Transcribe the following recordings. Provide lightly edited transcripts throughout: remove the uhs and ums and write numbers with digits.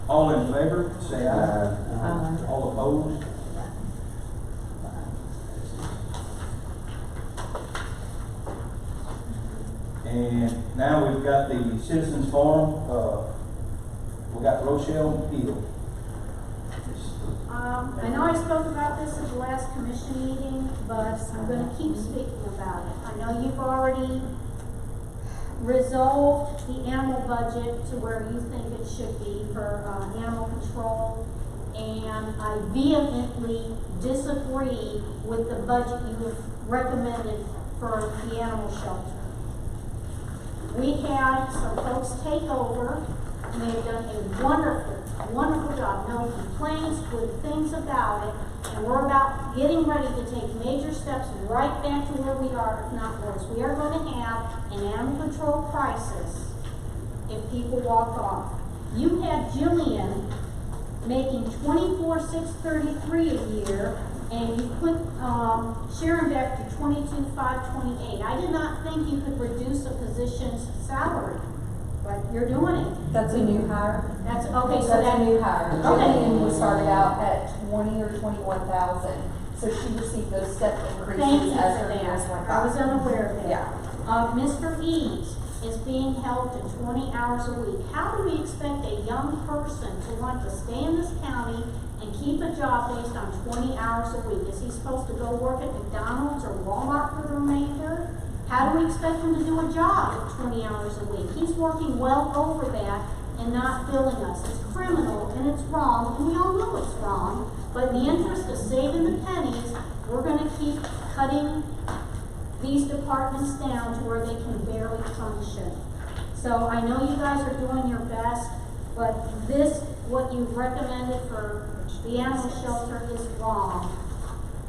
All in favor, say aye. Aye. All opposed? And now we've got the citizens forum. We got Rochelle Hill. I know I spoke about this at the last commission meeting, but I'm gonna keep speaking about it. I know you've already resolved the animal budget to where you think it should be for, animal control. And I vehemently disagree with the budget you have recommended for the animal shelter. We had some folks take over, and they have done a wonderful job. No complaints, good things about it. And we're about getting ready to take major steps right back to where we are, if not worse. We are going to have an animal control crisis if people walk off. You had Jillian making $24,633 a year, and you put Sharon back to $22,528. I did not think you could reduce a position's salary, but you're doing it. That's a new hire. That's okay. So That's that a new hire. Okay. Jillian was started out at 20 or 21,000, so she received those step Thank increases you as for her years went that. I by. was unaware of that. Yeah. Mr. Eads is being held to 20 hours a week. How do we expect a young person to want to stay in this county and keep a job based on 20 hours a week? Is he supposed to go work at McDonald's or Walmart for the remainder? How do we expect him to do a job at 20 hours a week? He's working well over that and not billing us. It's criminal and it's wrong, and we all know it's wrong, but in the interest of saving the pennies, we're gonna keep cutting these departments down to where they can barely function. So I know you guys are doing your best, but this, what you've recommended for the animal shelter is wrong.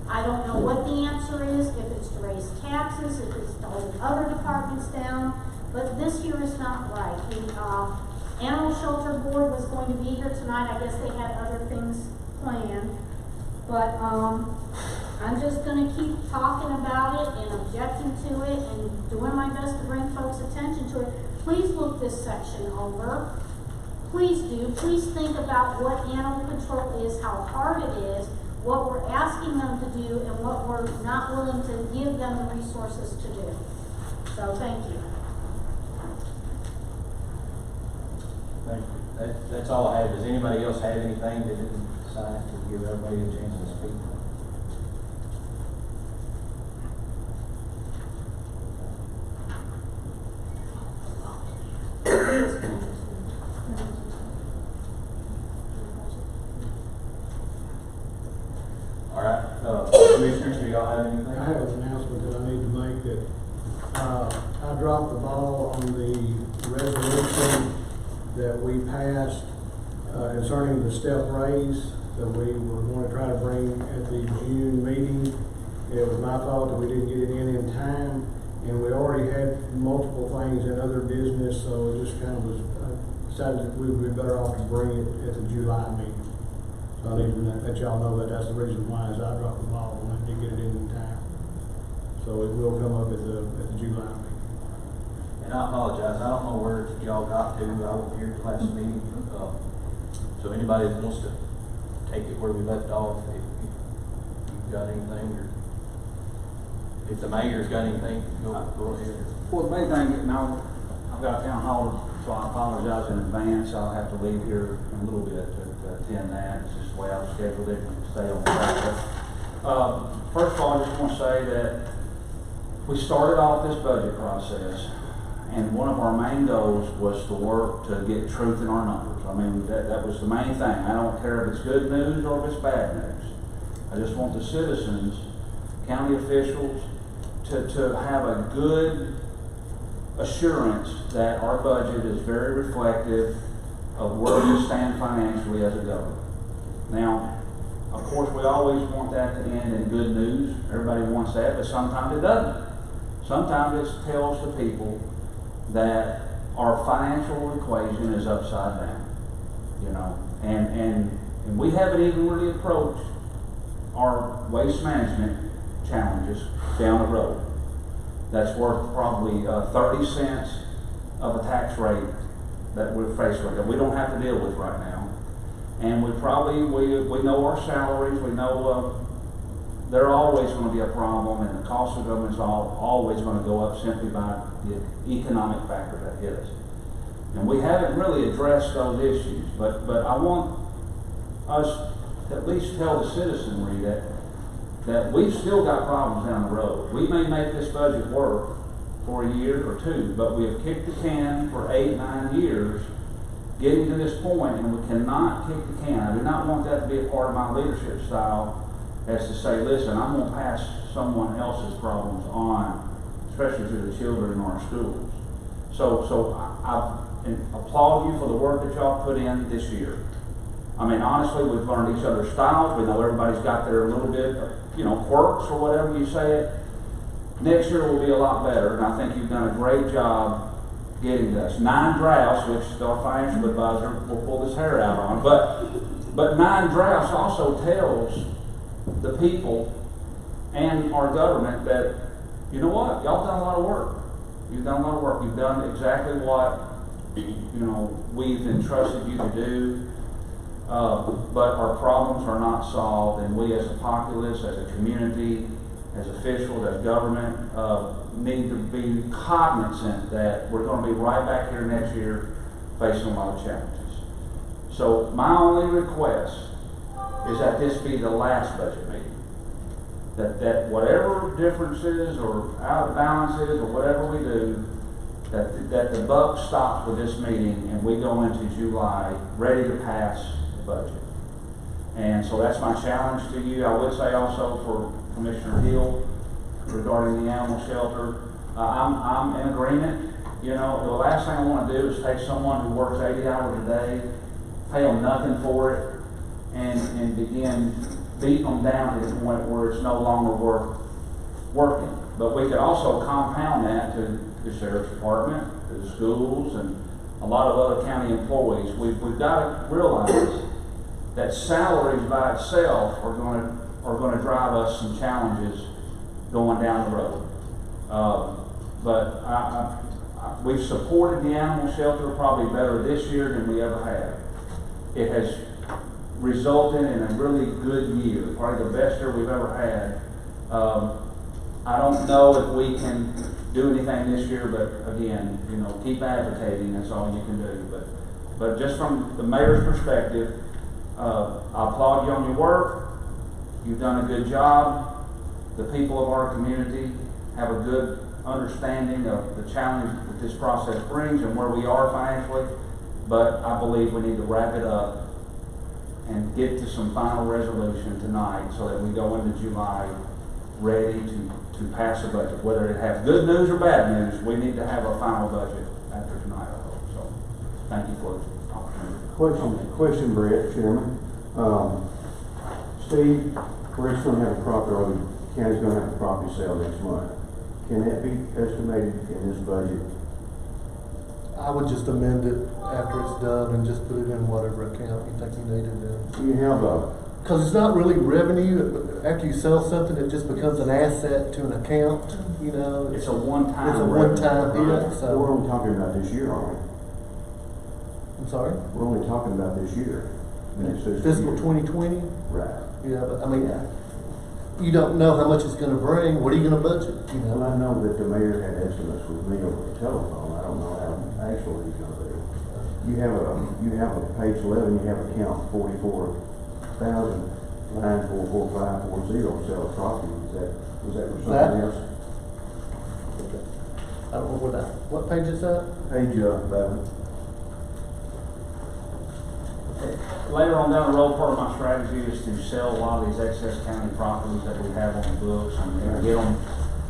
I don't know what the answer is, if it's to raise taxes, if it's to hold other departments down, but this here is not right. The animal shelter board was going to be here tonight. I guess they had other things planned. But I'm just gonna keep talking about it and objecting to it and doing my best to bring folks' attention to it. Please look this section over. Please do. Please think about what animal control is, how hard it is, what we're asking them to do, and what we're not willing to give them the resources to do. So thank you. Thank you. That's all I have. Does anybody else have anything that didn't decide to give everybody a chance to speak? All right, commissioners, do y'all have anything? I have an announcement that I need to make that, I dropped the ball on the resolution that we passed, concerning the step raise that we were going to try to bring at the June meeting. It was my fault that we didn't get it in time, and we already had multiple things in other business, so it just kind of was, decided that we would be better off to bring it at the July meeting. So I need to let y'all know that that's the reason why, is I dropped the ball and I didn't get it in time. So it will come up at the July meeting. And I apologize, I don't know where y'all got to, I was here at the last meeting. So anybody that wants to take it where we left off, if you've got anything, or if the mayor's got anything, go ahead. Well, the main thing, now, I've got a town hall, so I apologize in advance. I'll have to leave here in a little bit to attend that. It's just the way I've scheduled it and stay on track. First of all, I just want to say that we started off this budget process, and one of our main goals was to work to get truth in our numbers. I mean, that was the main thing. I don't care if it's good news or if it's bad news. I just want the citizens, county officials, to have a good assurance that our budget is very reflective of where we stand financially as a government. Now, of course, we always want that to end in good news. Everybody wants that, but sometimes it doesn't. Sometimes it tells the people that our financial equation is upside down, you know, and we haven't even really approached our waste management challenges down the road. That's worth probably 30 cents of a tax rate that we're faced with, that we don't have to deal with right now. And we know our salaries, we know, they're always gonna be a problem, and the cost of government's always gonna go up simply by the economic factor that hit us. And we haven't really addressed those issues, but I want us to at least tell the citizenry that we've still got problems down the road. We may make this budget work for a year or two, but we have kicked the can for 8, 9 years, getting to this point, and we cannot kick the can. I do not want that to be a part of my leadership style, as to say, listen, I'm gonna pass someone else's problems on, especially to the children in our schools. So I applaud you for the work that y'all put in this year. I mean, honestly, we've learned each other's styles. We know everybody's got their little bit of, quirks or whatever you say it. Next year will be a lot better, and I think you've done a great job getting this. 9 drafts, which our financial advisor will pull his hair out on, but 9 drafts also tells the people and our government that, you know what, y'all done a lot of work. You've done a lot of work. You've done exactly what, we've entrusted you to do. But our problems are not solved, and we as a populace, as a community, as officials, as government, need to be cognizant that we're going to be right back here next year facing a lot of challenges. So my only request is that this be the last budget meeting. That whatever differences or out of balances or whatever we do, that the buck stops with this meeting and we go into July ready to pass the budget. And so that's my challenge to you. I would say also for Commissioner Hill regarding the animal shelter, I'm in agreement. The last thing I want to do is take someone who works 80 hours a day, pay them nothing for it, and begin beating them down to the point where it's no longer worth working. But we could also compound that to the sheriff's department, to the schools, and a lot of other county employees. We've got to realize that salaries by itself are going to drive us some challenges going down the road. But we've supported the animal shelter probably better this year than we ever have. It has resulted in a really good year, probably the best year we've ever had. I don't know if we can do anything this year, but again, keep advocating, that's all you can do. But just from the mayor's perspective, I applaud you on your work. You've done a good job. The people of our community have a good understanding of the challenge that this process brings and where we are financially. But I believe we need to wrap it up and get to some final resolution tonight so that we go into July ready to pass a budget. Whether it has good news or bad news, we need to have a final budget after tonight, I hope. So thank you for the opportunity. Question, Brett, Chairman. Steve, we're just going to have a property, or the county's going to have a property sale next month. Can that be estimated in this budget? I would just amend it after it's done and just put it in whatever account you think you need it in. You have a, Because it's not really revenue. After you sell something, it just becomes an asset to an account, It's a one-time. It's a one-time revenue, hit, right? so. we're only talking about this year, aren't we? I'm sorry? We're only talking about this year. Fiscal 2020? Right. Yeah, but you don't know how much it's gonna bring. What are you gonna budget, Well, I know that the mayor had estimates with me over the telephone. I don't know how actual he's going to do. You have a page 11. You have account 44,000, line 44540, sell a property. Was that for something else? I don't know what page is that? Page 11. Later on down the road, part of my strategy is to sell a lot of these excess county properties that we have on the books and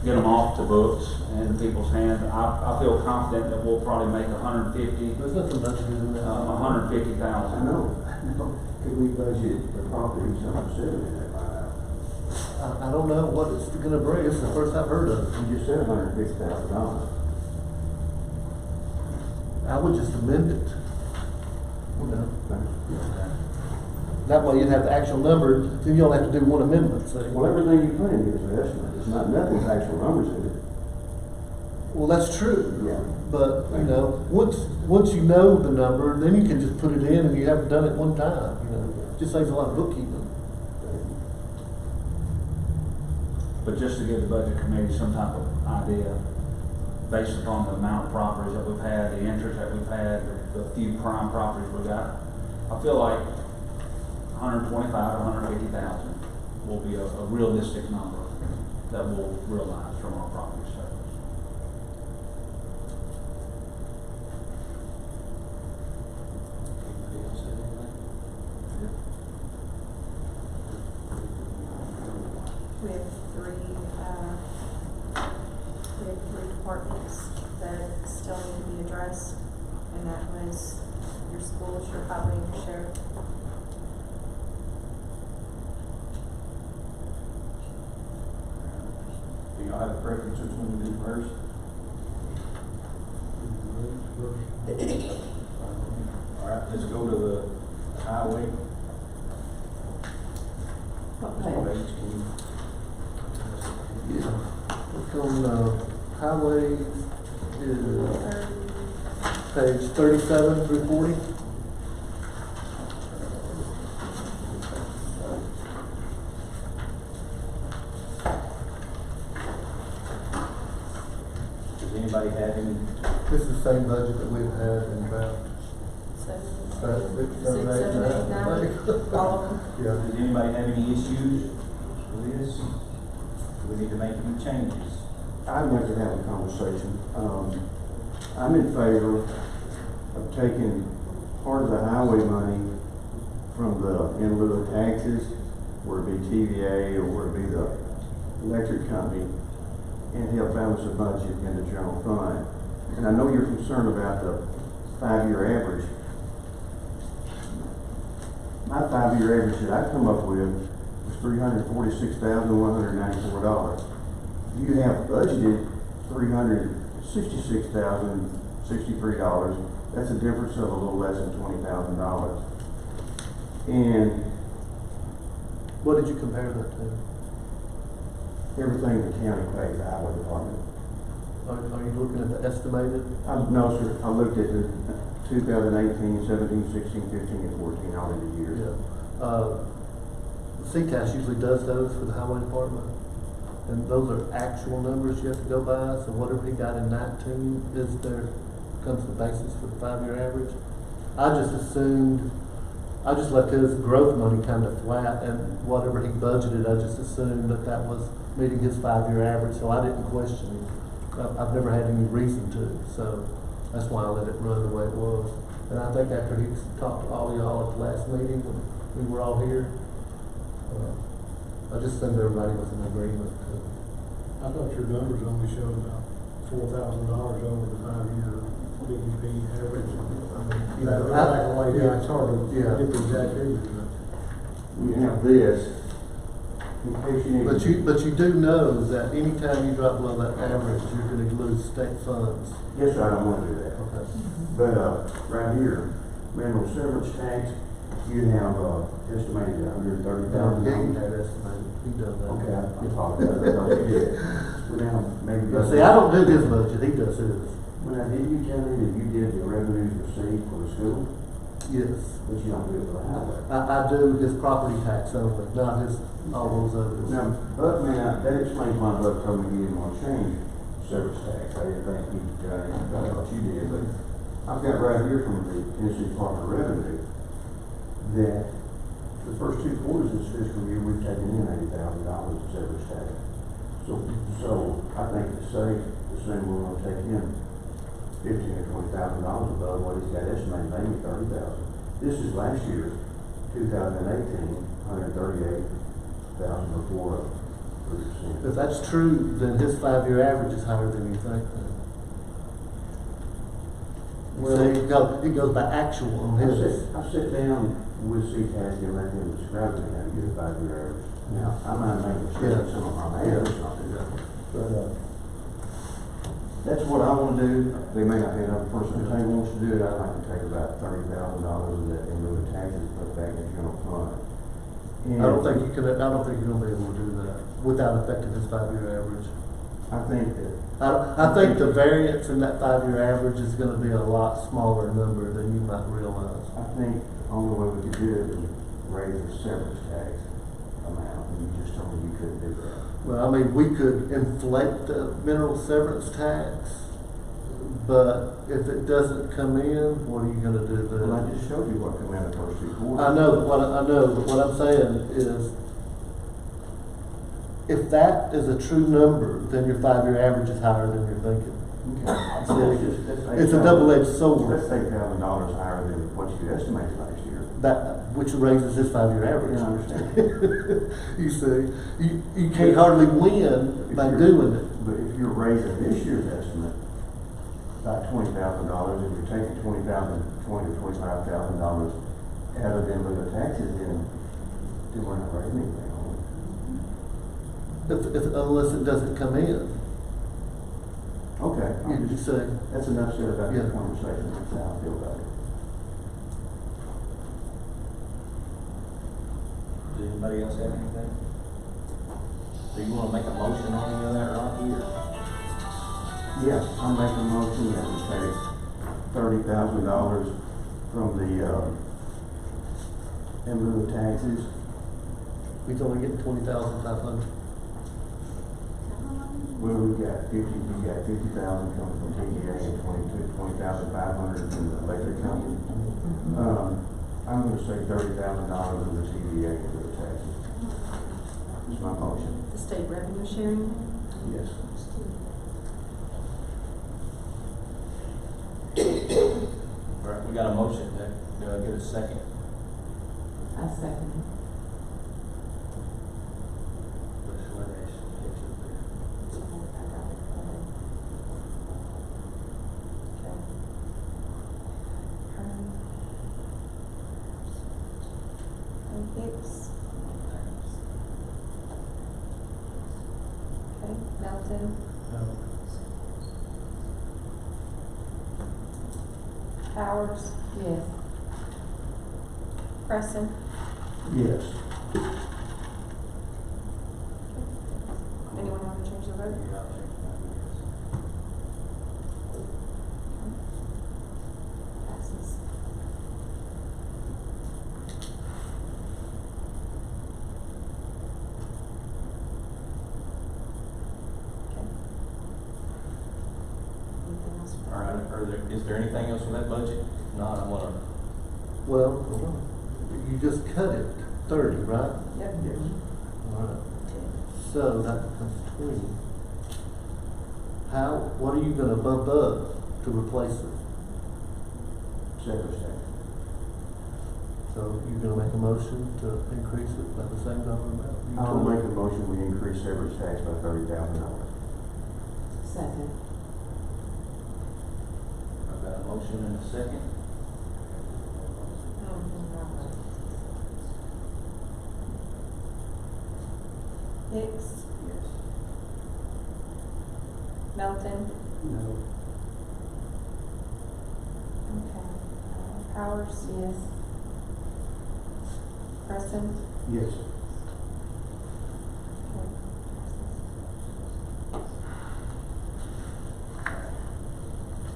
get them off the books and in people's hands. I feel confident that we'll probably make There's nothing budgeted in that. I 150,000. know. Could we budget the property something in that line? I don't know what it's gonna bring. This is the first I've heard of it. You just said $150,000. I would just amend it. That way you'd have the actual number, then you don't have to do one amendment, see? Well, everything you put in here is an estimate. It's not, nothing's actual numbers in it. Well, that's true. Yeah. But, you know, once you know the number, then you can just put it in and you haven't done it one time, you know. Just saves a lot of bookkeeping. But just to give the budget committee some type of idea, based upon the amount of properties that we've had, the interest that we've had, the few prime properties we got, I feel like 125 to 150,000 will be a realistic number that we'll realize from our property sales. Anybody else have anything? We have three departments that still need to be addressed, and that was your schools, your highway, and your sheriff. Do y'all have a preference which one to do first? All right, let's go to the highway. Mr. Bates, can you? Look on, highway is page 37 through 40. Does anybody have any? This is the same budget that we've had in about, 6, 7, 8, 9, all of them. yeah. Does anybody have any issues with this? Do we need to make any changes? I'd like to have a conversation. I'm in favor of taking part of the highway money from the, in lieu of taxes, where it be TVA or where it be the electric company, and help balance the budget in the general fund. And I know you're concerned about the 5-year average. My 5-year average that I come up with was $346,194. You have budgeted $366,063. That's a difference of a little less than $20,000. And What did you compare that to? everything the county pays the highway department. Are you looking at the estimated? No, sir, I looked at the 2018, 17, 16, 15, and 14, all of the years. Yeah. CTAS usually does those for the highway department. And those are actual numbers you have to go by, so whatever he got in 19 is becomes the basis for the 5-year average. I just left his growth money kind of flat, and whatever he budgeted, I just assumed that was meeting his 5-year average, so I didn't question him. I've never had any reason to, so that's why I let it run the way it was. And I think after he talked to all y'all at the last meeting, when we were all here, I just assumed everybody was in agreement. I thought your numbers only showed about $4,000 over the 5-year BDP average. You know, black and white, yeah, it's hard to get the exact figures. You have this, in case you need. But you do know that anytime you drop below that average, you're gonna lose state funds. Yes, sir, I don't want to do that. Okay. But, right here, mineral severance tax, you have, estimated $130,000. He had estimated, he does that. Okay, I apologize, I thought you did. We're down, maybe. See, I don't do his budget, he does his. Well, now, did you tell me that you did the revenues received for the school, Yes. but you don't do it for the highway? I do his property tax only, not his, all those others. Now, Buck, man, that explains why Buck told me he didn't want to change service tax. I didn't think he, I thought you did, but I've got right here from the Tennessee Department of Revenue that the first 2 quarters of this fiscal year, we've taken in $80,000 of service tax. So I think it's safe to say we're gonna take in $15,000 or $20,000 above what he's got estimated, maybe $30,000. This is last year's 2018, $138,000 before 3%. If that's true, then his 5-year average is higher than you think then. Well, So it goes by actual on his. I sit down with CTAS and let them describe to me how to get a 5-year average. Now, I might make a mistake, some of my math is not good, but, that's what I wanna do. They may not be another person that wants to do it. I'd like to take about $30,000 of that in lieu of taxes, put back in the general fund. I don't think you're gonna be able to do that without affecting his 5-year average. I think that, I think the variance in that 5-year average is gonna be a lot smaller number than you might realize. I think the only way we could do it is raise the severance tax amount, and you just told me you couldn't do that. Well, I mean, we could inflate the mineral severance tax, but if it doesn't come in, what are you gonna do then? Well, I just showed you what come in the first 2 quarters. I know, but what I'm saying is, if that is a true number, then your 5-year average is higher than you're thinking. Okay. It's a double-edged sword. That's $8,000 higher than what you estimated last year. That, which raises his 5-year average. Yeah, I understand. You see, you can't hardly win by doing it. But if you're raising this year's estimate by $20,000, and you're taking $20,000 to $25,000 out of them little taxes, then we're not raising anything on it. Unless it doesn't come in. Okay, You say, that's enough said about Yeah. that conversation, that's how I feel about it. Does anybody else have anything? Do you wanna make a motion on any of that right here? Yes, I make a motion that we take $30,000 from the, in lieu of taxes. he's only getting 20,500. Well, we got 50,000 coming from TDA and 20,500 from the electric company. I'm gonna say $30,000 in the TDA for the taxes. That's my motion. The state revenue sharing? Yes. All right, we got a motion, do I get a second? I second it. Let's let Ashley get to it. Hicks. Okay, Melton, Powers, Yes. Preston, Yes. anyone want to change their vote? Yeah, I'll take that, Passes. Okay. Anything else? yes. All right, is there anything else with that budget? If not, I'm gonna, Well, hold on. You just cut it 30, right? Yep. Yes. All right. So that becomes 20. What are you gonna bump up to replace it? Severance tax. So you're gonna make a motion to increase it by the same dollar amount? You I'll told me. make a motion, we increase severance tax by $30,000. Second. I've got a motion and a second. Hicks, Yes. Melton, No. okay, Powers, Yes. Preston, Yes.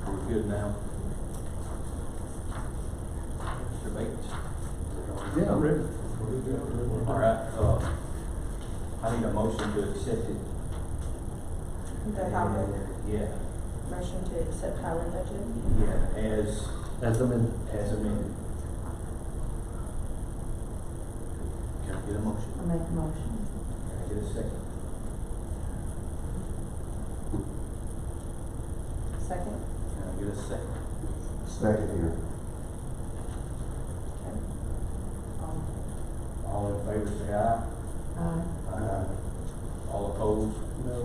We're good now. Mr. Bates? Yeah, I'm ready. All right, I need a motion to accept it. the highway, Yeah, motion to accept highway budget. yeah, as amended. amended. Can I get a motion? I make a motion. Can I get a second? Second, Can I get a second? Second here. okay. All in favor, say aye. Aye. All opposed? No.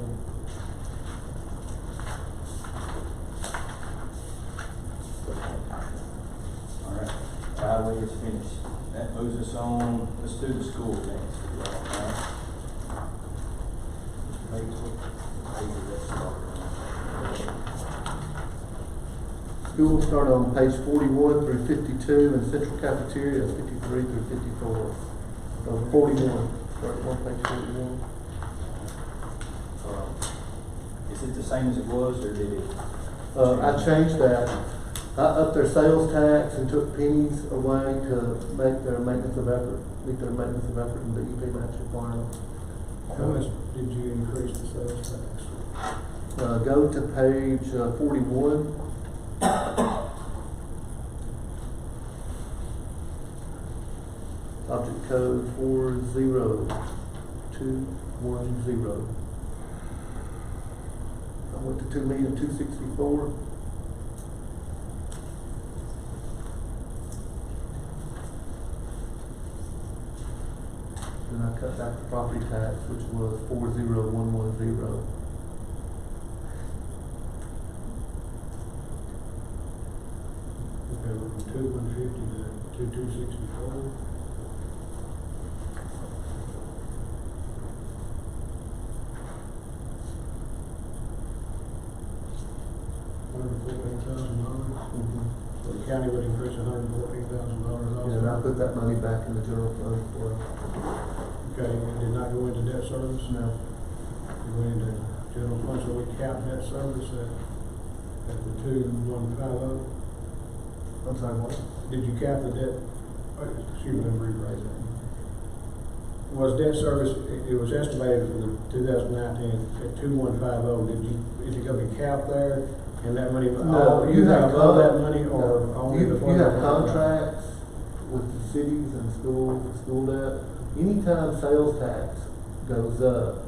All right, highway is finished. That moves us on, let's do the school next. All right. Mr. Bates, what page is that starting on? School start on page 41 through 52, and central cafeteria is 53 through 54. So 41, start on page 41. Is it the same as it was, or did it? I changed that. I upped their sales tax and took pennies away to make their maintenance of effort, meet their maintenance of effort and DEP match requirement. How much did you increase the sales tax? Go to page 41. Object code 40210. I went to 2,264,000. Then I cut back the property tax, which was 40110. Okay, we're from 2,150 to 2,264. $114,000. So the county would increase $114,000 also. Yeah, and I put that money back in the general fund for it. Okay, it did not go into debt service? No. It went into general fund, so we capped debt service at the 2,150. I'm sorry, what? Did you cap the debt, excuse me, let me rephrase that. Was debt service, it was estimated for the 2019 at 2,150, is it gonna be capped there? And that money, No, you have above that money or no, only the? you have contracts with the cities and school debt. Anytime sales tax goes up,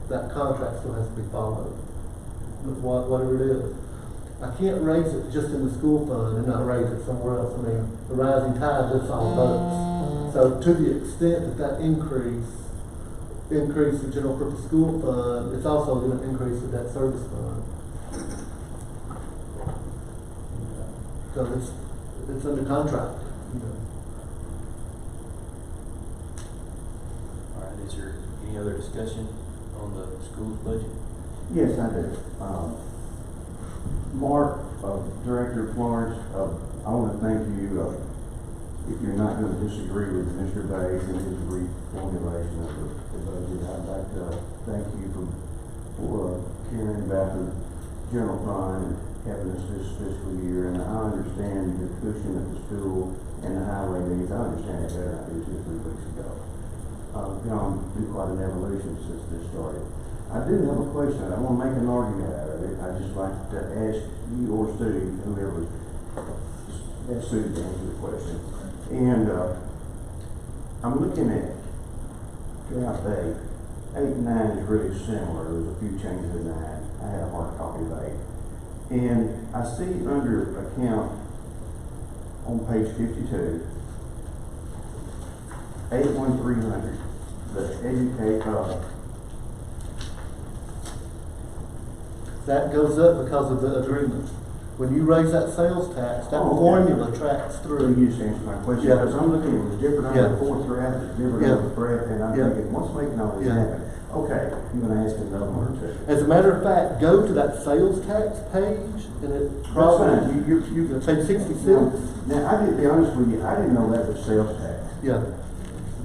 that contract still has to be followed, with whatever it is. I can't raise it just in the school fund and not raise it somewhere else. I mean, the rising tide lifts all boats. So to the extent that increase the general purpose school fund, it's also going to increase the debt service fund. Because it's under contract, you know. All right, is there any other discussion on the school's budget? Yes, I do. Mark, Director of Florence, I want to thank you, if you're not going to disagree with Mr. Bates and his reformulation of the budget, I'd like to thank you for caring about the general fund and having us this fiscal year. And I understand the cushion of the school and the highway needs. I understand it better than I did 2 or 3 weeks ago. Gone through quite an evolution since this started. I do have a question. I don't want to make an argument out of it. I just like to ask you or Steve, whoever, ask Sue to answer the question. And I'm looking at draft 8. 8 and 9 is really similar. There's a few changes in 9. I had a hard copy of 8. And I see under account on page 52, 81300, the educate, That goes up because of the agreement. When you raise that sales tax, that Oh, okay. formula tracks so through. you just answered my question, Yeah. because I'm looking, it was different on Yeah. the 4th draft, it's different Yeah. on the breath, and I'm Yeah. thinking, what's making all this Yeah. happen? Okay, you're gonna ask another one or two. As a matter of fact, go to that sales tax page and it That's probably, fine, you. page 66. Now, I didn't, be honest with you, I didn't know that was sales tax. Yeah,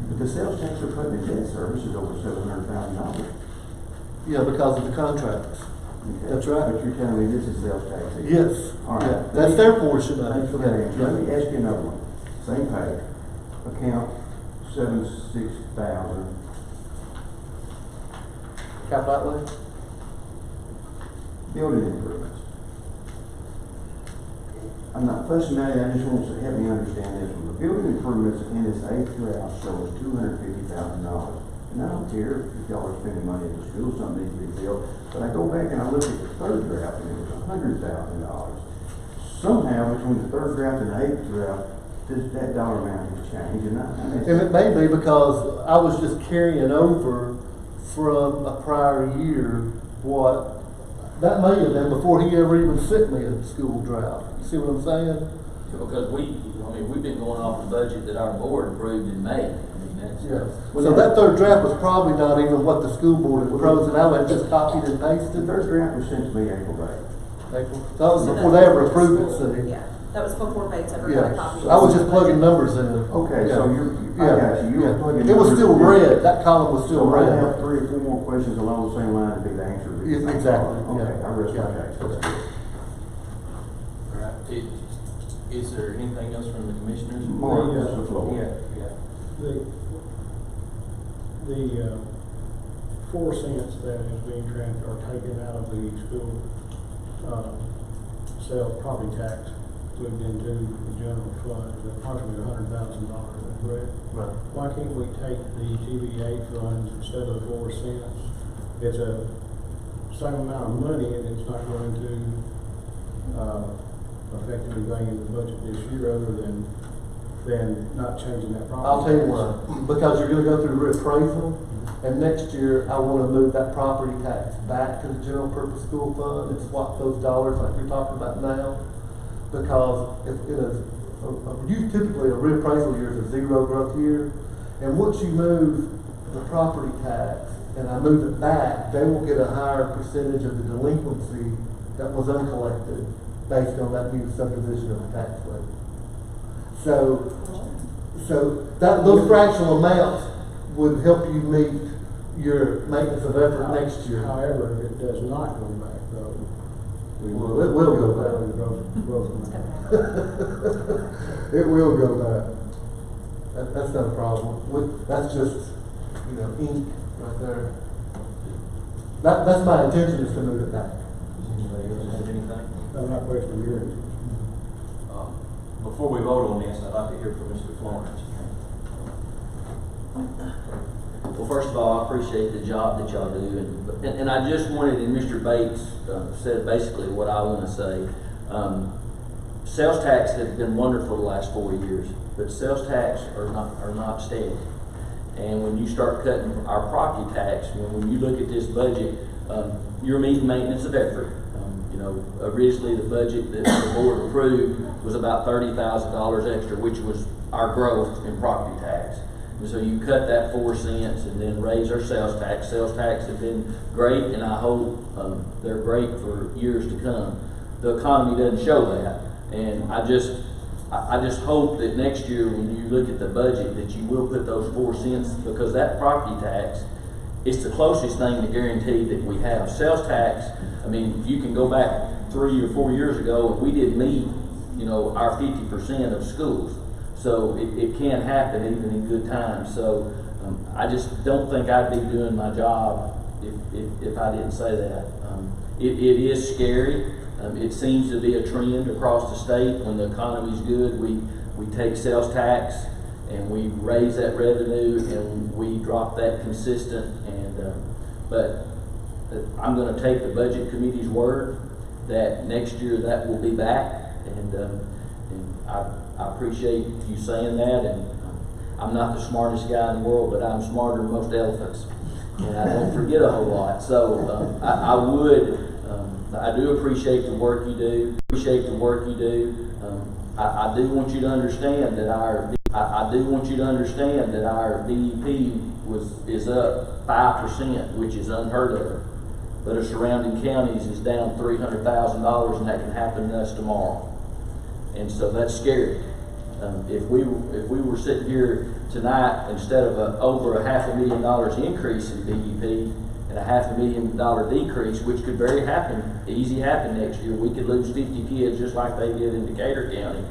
But the sales tax they're putting in debt service is over $700,000. yeah, because of the contracts. Okay. That's right. But you're telling me this is sales tax? Yes, All right. yeah, that's their portion of Thanks it. for that answer. Let me Yeah. ask you another one. Same page. Account 76,000. Cap outlay? Building improvements. I'm not fussing at it, I just want to help me understand this one. The building improvements in this 8th draft shows $250,000. And I don't care if y'all are spending money at the school, something needs to be built, but I go back and I look at the 3rd draft and it was $100,000. Somehow between the 3rd draft and the 8th draft, that dollar amount has changed, and And it may be because I was just carrying over from a prior year what, that may have been before he ever even sent me a school draft. You see what I'm saying? Because we've been going off the budget that our board approved in May. I mean, that's. Yes. So that 3rd draft was probably not even what the school board had frozen out, it just copied and The pasted. 3rd draft was sent to me April 8th. April. That was before they ever approved it, see? Yeah, That was before Bates ever got a Yeah, copy. I was just plugging numbers in. Okay, so I Yeah, got you, you were yeah. plugging. It was numbers still in. red, that column was still So I red. have 3 or 4 more questions along the same line to be the answer. Yeah, exactly, yeah. Okay, I rest my Yeah. case, that's good. All right. Is there anything else from the commissioners? Mark, that's the floor. Yeah. The 4 cents that is being transferred, or taken out of the school, sales property tax, moved into the general fund, is approximately $100,000, is that correct? Right. Why can't we take the TVA funds instead of the 4 cents? It's a same amount of money, and it's not going to, affect anything in the budget this year, other than not changing that property. I'll tell you tax. why, because you're gonna go through reappraisal, and next year, I wanna move that property tax back to the general purpose school fund and swap those dollars like you're talking about now. Because if it is, typically a reappraisal year is a 0 growth year, and once you move the property tax, and I move it back, they will get a higher percentage of the delinquency that was uncollected based on that new subdivision of the tax rate. So those fractional amounts would help you meet your maintenance of effort next year. However, if it does not go back, though. Well, it will go back. It will go back. That's not a problem. That's just, ink right there. That's my intention, is to move it back. Anybody else have anything? I'm not questioning yours. Before we vote on this, I'd like to hear from Mr. Florence. Well, first of all, I appreciate the job that y'all do, and I just wanted, and Mr. Bates said basically what I want to say. Sales tax has been wonderful the last 4 years, but sales tax are not steady. And when you start cutting our property tax, when you look at this budget, you're meeting maintenance of effort. Originally the budget that the board approved was about $30,000 extra, which was our growth in property tax. And so you cut that 4 cents and then raise our sales tax. Sales tax have been great, and I hope they're great for years to come. The economy doesn't show that, and I just hope that next year when you look at the budget that you will put those 4 cents, because that property tax is the closest thing to guarantee that we have. Sales tax, if you can go back 3 or 4 years ago, we didn't meet, our 50% of schools. So it can happen even in good times. So I just don't think I'd be doing my job if I didn't say that. It is scary. It seems to be a trend across the state. When the economy's good, we take sales tax and we raise that revenue and we drop that consistent. But I'm going to take the budget committee's word that next year that will be back, and I appreciate you saying that. And I'm not the smartest guy in the world, but I'm smarter than most elephants, and I don't forget a whole lot. So I do appreciate the work you do. I do want you to understand that our DEP is up 5%, which is unheard of. But our surrounding counties is down $300,000, and that can happen to us tomorrow. And so that's scary. If we were sitting here tonight, instead of over $500,000 increase in DEP and $500,000 decrease, which could easy happen next year, we could lose 50 kids just like they did in Decatur County.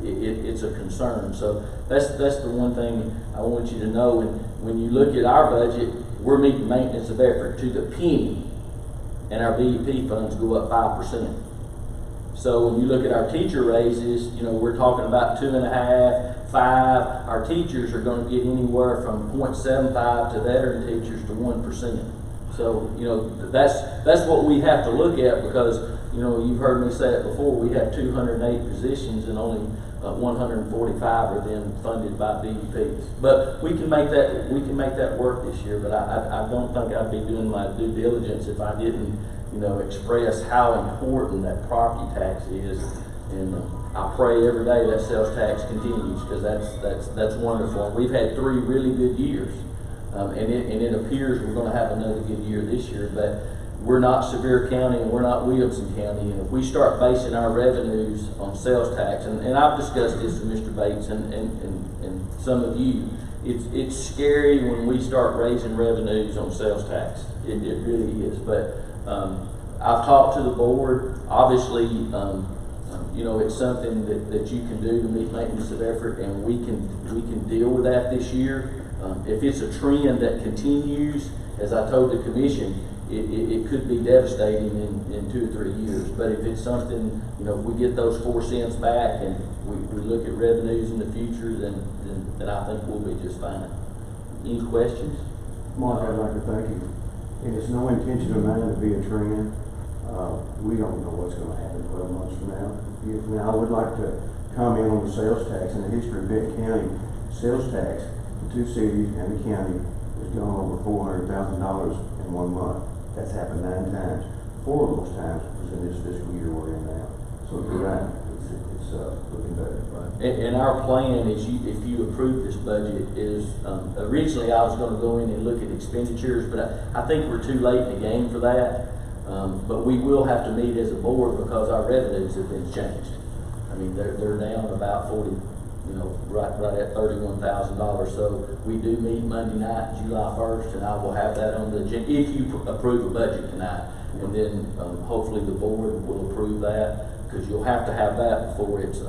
It's a concern. So that's the one thing I want you to know. And when you look at our budget, we're meeting maintenance of effort to the penny, and our DEP funds go up 5%. So when you look at our teacher raises, we're talking about 2.5%, 5%. Our teachers are going to get anywhere from 0.75 to veteran teachers to 1%. So that's what we have to look at, because you've heard me say it before. We have 208 positions, and only 145 are then funded by DEPs. But we can make that work this year. But I don't think I'd be doing my due diligence if I didn't express how important that property tax is. And I pray every day that sales tax continues, because that's wonderful. And we've had 3 really good years, and it appears we're going to have another good year this year. But we're not Sevier County and we're not Williamson County, and if we start basing our revenues on sales tax, and I've discussed this with Mr. Bates and some of you, it's scary when we start raising revenues on sales tax. It really is, but, I've talked to the board, obviously, you know, it's something that you can do to meet maintenance of effort, and we can deal with that this year. If it's a trend that continues, as I told the commission, it could be devastating in 2 or 3 years. But if it's something, you know, if we get those 4 cents back and we look at revenues in the future, then I think we'll be just fine. Any questions? Mark, I'd like to thank you. And it's no intention of mine to be a trend. We don't know what's gonna happen 12 months from now. Now, I would like to comment on the sales tax. In the history of Benton County, sales tax, the 2 cities and the county has gone over $400,000 in 1 month. That's happened 9 times. 4 of those times was in this fiscal year we're in now. So you're right, it's looking better. And our plan is, if you approve this budget, is, originally I was gonna go in and look at expenditures, but I think we're too late in the game for that. But we will have to meet as a board because our revenues have been changed. I mean, they're down about 40, you know, right at $31,000. So we do meet Monday night, July 1st, and I will have that on the agenda, if you approve a budget tonight. And then, hopefully the board will approve that, because you'll have to have that before it's,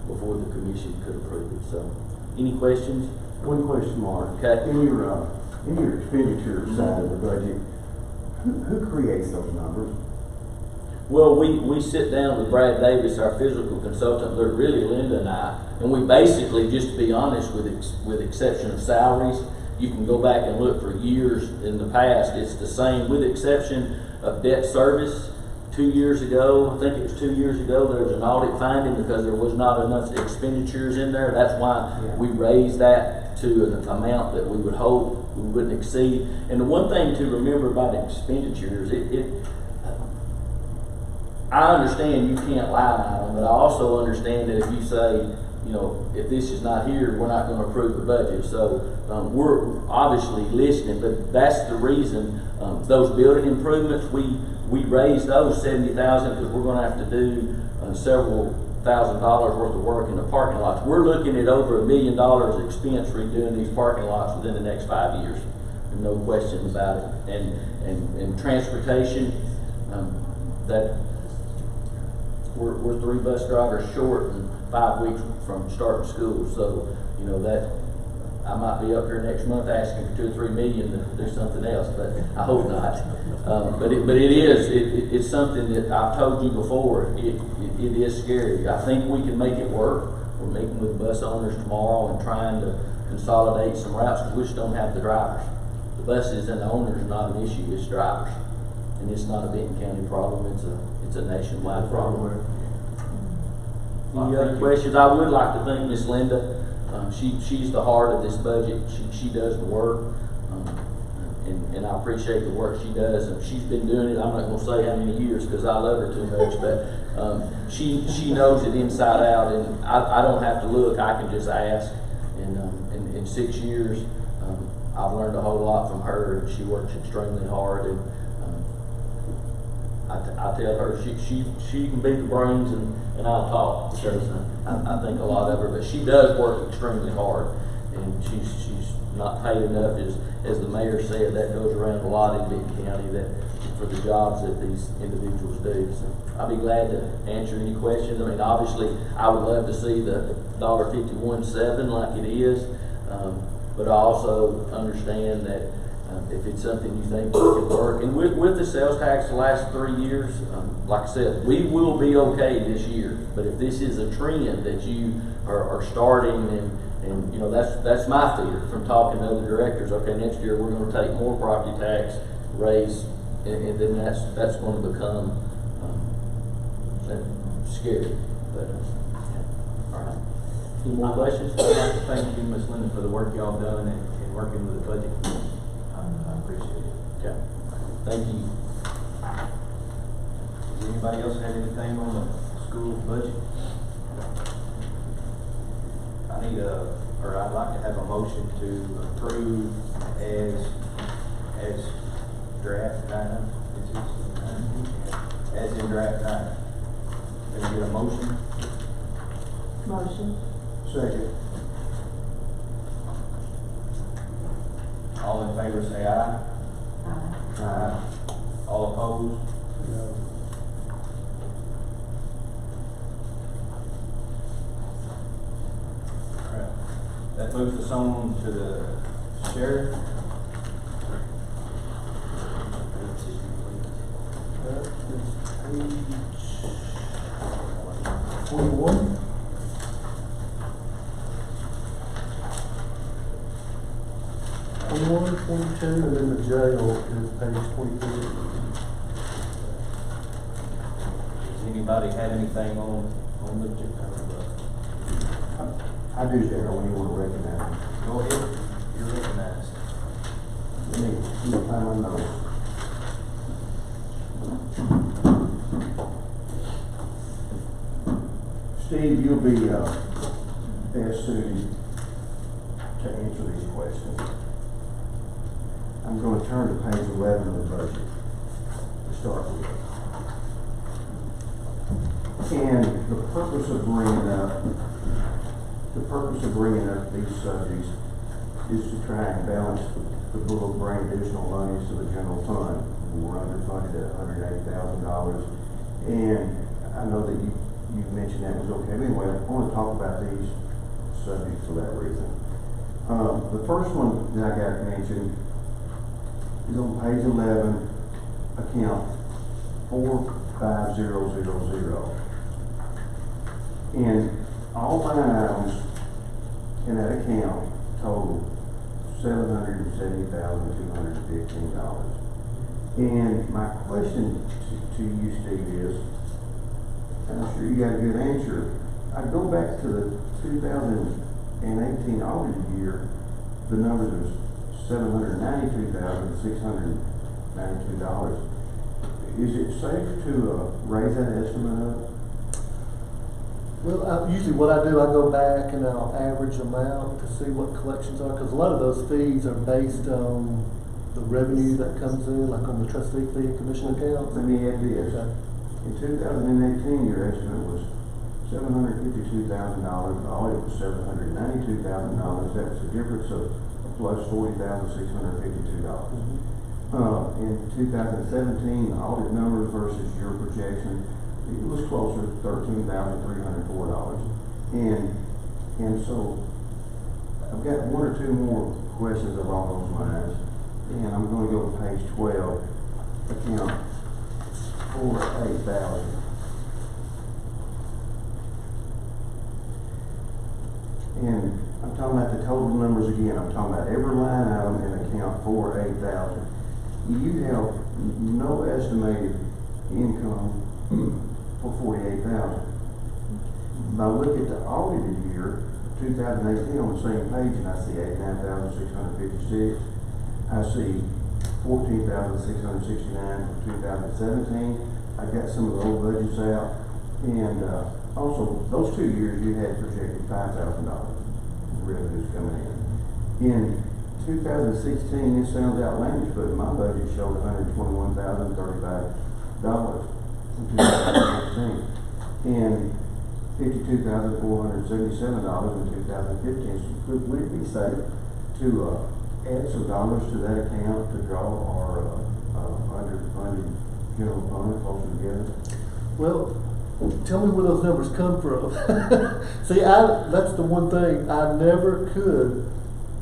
before the commission could approve it. So, any questions? One question, Mark. Okay. In your expenditure side of the budget, who creates those numbers? Well, we sit down with Brad Davis, our physical consultant, but really Linda and I, and we basically, just to be honest, with exception of salaries, you can go back and look for years in the past, it's the same, with exception of debt service. 2 years ago, I think it was 2 years ago, there was an audit finding because there was not enough expenditures in there. That's why we raised that to an amount that we would hope we wouldn't exceed. And the one thing to remember about expenditures, I understand you can't line item, but I also understand that if you say, you know, if this is not here, we're not going to approve the budget. So we're obviously listening, but that's the reason those building improvements, we raised those $70,000 because we're going to have to do several $1,000 worth of work in the parking lots. We're looking at over $1 million expense redoing these parking lots within the next 5 years. No question about it. And transportation, that we're 3 bus drivers short and 5 weeks from starting school. So, you know, that I might be up here next month asking for $2 or $3 million to do something else, but I hope not. But it's something that I've told you before. It is scary. I think we can make it work. We're meeting with bus owners tomorrow and trying to consolidate some routes because we just don't have the drivers. The buses and the owners are not an issue. It's drivers, and it's not a Benton County problem. It's a nationwide problem. Any other questions? I would like to thank Miss Linda. She's the heart of this budget. She does the work, and I appreciate the work she does. And she's been doing it, I'm not going to say how many years because I love her too much, but she knows it inside out, and I don't have to look. I can just ask. And in 6 years, I've learned a whole lot from her, and she works extremely hard. And I tell her she can be the brains and I'll talk because I think a lot of her, but she does work extremely hard, and she's not paid enough, as the mayor said. That goes around a lot in Benton County, that for the jobs that these individuals do. So I'll be glad to answer any questions. I mean, obviously, I would love to see the $51.7 like it is, but I also understand that if it's something you think can work, and with the sales tax the last 3 years, like I said, we will be okay this year. But if this is a trend that you are starting, and you know, that's my fear from talking to other directors. Okay, next year we're going to take more property tax raise, and then that's going to become scary. But all right. Any more questions? I'd like to thank you, Ms. Linda, for the work y'all done and working with the budget. I appreciate it. Okay. Thank you. Does anybody else have anything on the school budget? I'd like to have a motion to approve as draft nine. As in draft nine. Can I get a motion? Motion. Second. All in favor say aye. Aye. Aye. All opposed? No. Alright. That moves us on to the sheriff. That is page 21. Twenty-one, 22, and then the jail is page 23. Does anybody have anything on the, I do, Daryl, when you want to recognize me. go ahead, you're recognized. Let me find my notes. Steve, you'll be, best suited to answer these questions. I'm gonna turn to page 11 of the budget to start with. And the purpose of bringing up these subjects is to try and balance the bill of bring additional monies to the general fund. We're underfunded at $180,000. And I know that you mentioned that was okay. Anyway, I want to talk about these subjects for that reason. The first one that I got mentioned is on page 11, account 45000. And all line items in that account total $770,215. And my question to you, Steve, is, and I'm sure you got a good answer. I go back to the 2018 audited year, the numbers was $792,692. Is it safe to raise that estimate up? Well, usually what I do, I go back and I'll average them out to see what collections are, because a lot of those fees are based on the revenue that comes in, like on the trustee fee and commission accounts. Let me add this. Okay. In 2018, your estimate was $752,000, the audit was $792,000. That was a difference of plus $40,652. In 2017, the audit numbers versus your projection, it was closer to $13,304. And so I've got one or two more questions along those lines, and I'm going to go to page 12, account 48000. And I'm talking about the total numbers again. I'm talking about every line item in account 48000. You have no estimated income for 48,000. Now look at the audited year, 2018, on the same page, and I see 89,656. I see 14,669 for 2017. I got some of the old budgets out, and also those 2 years you had projected $5,000 revenues coming in. In 2016, it sounds outlandish, but my budget showed $121,035 in 2016, and $52,477 in 2015. So would it be safe to add some dollars to that account to draw our underfunded general fund closer together? Well, tell me where those numbers come from. See, that's the one thing, I never could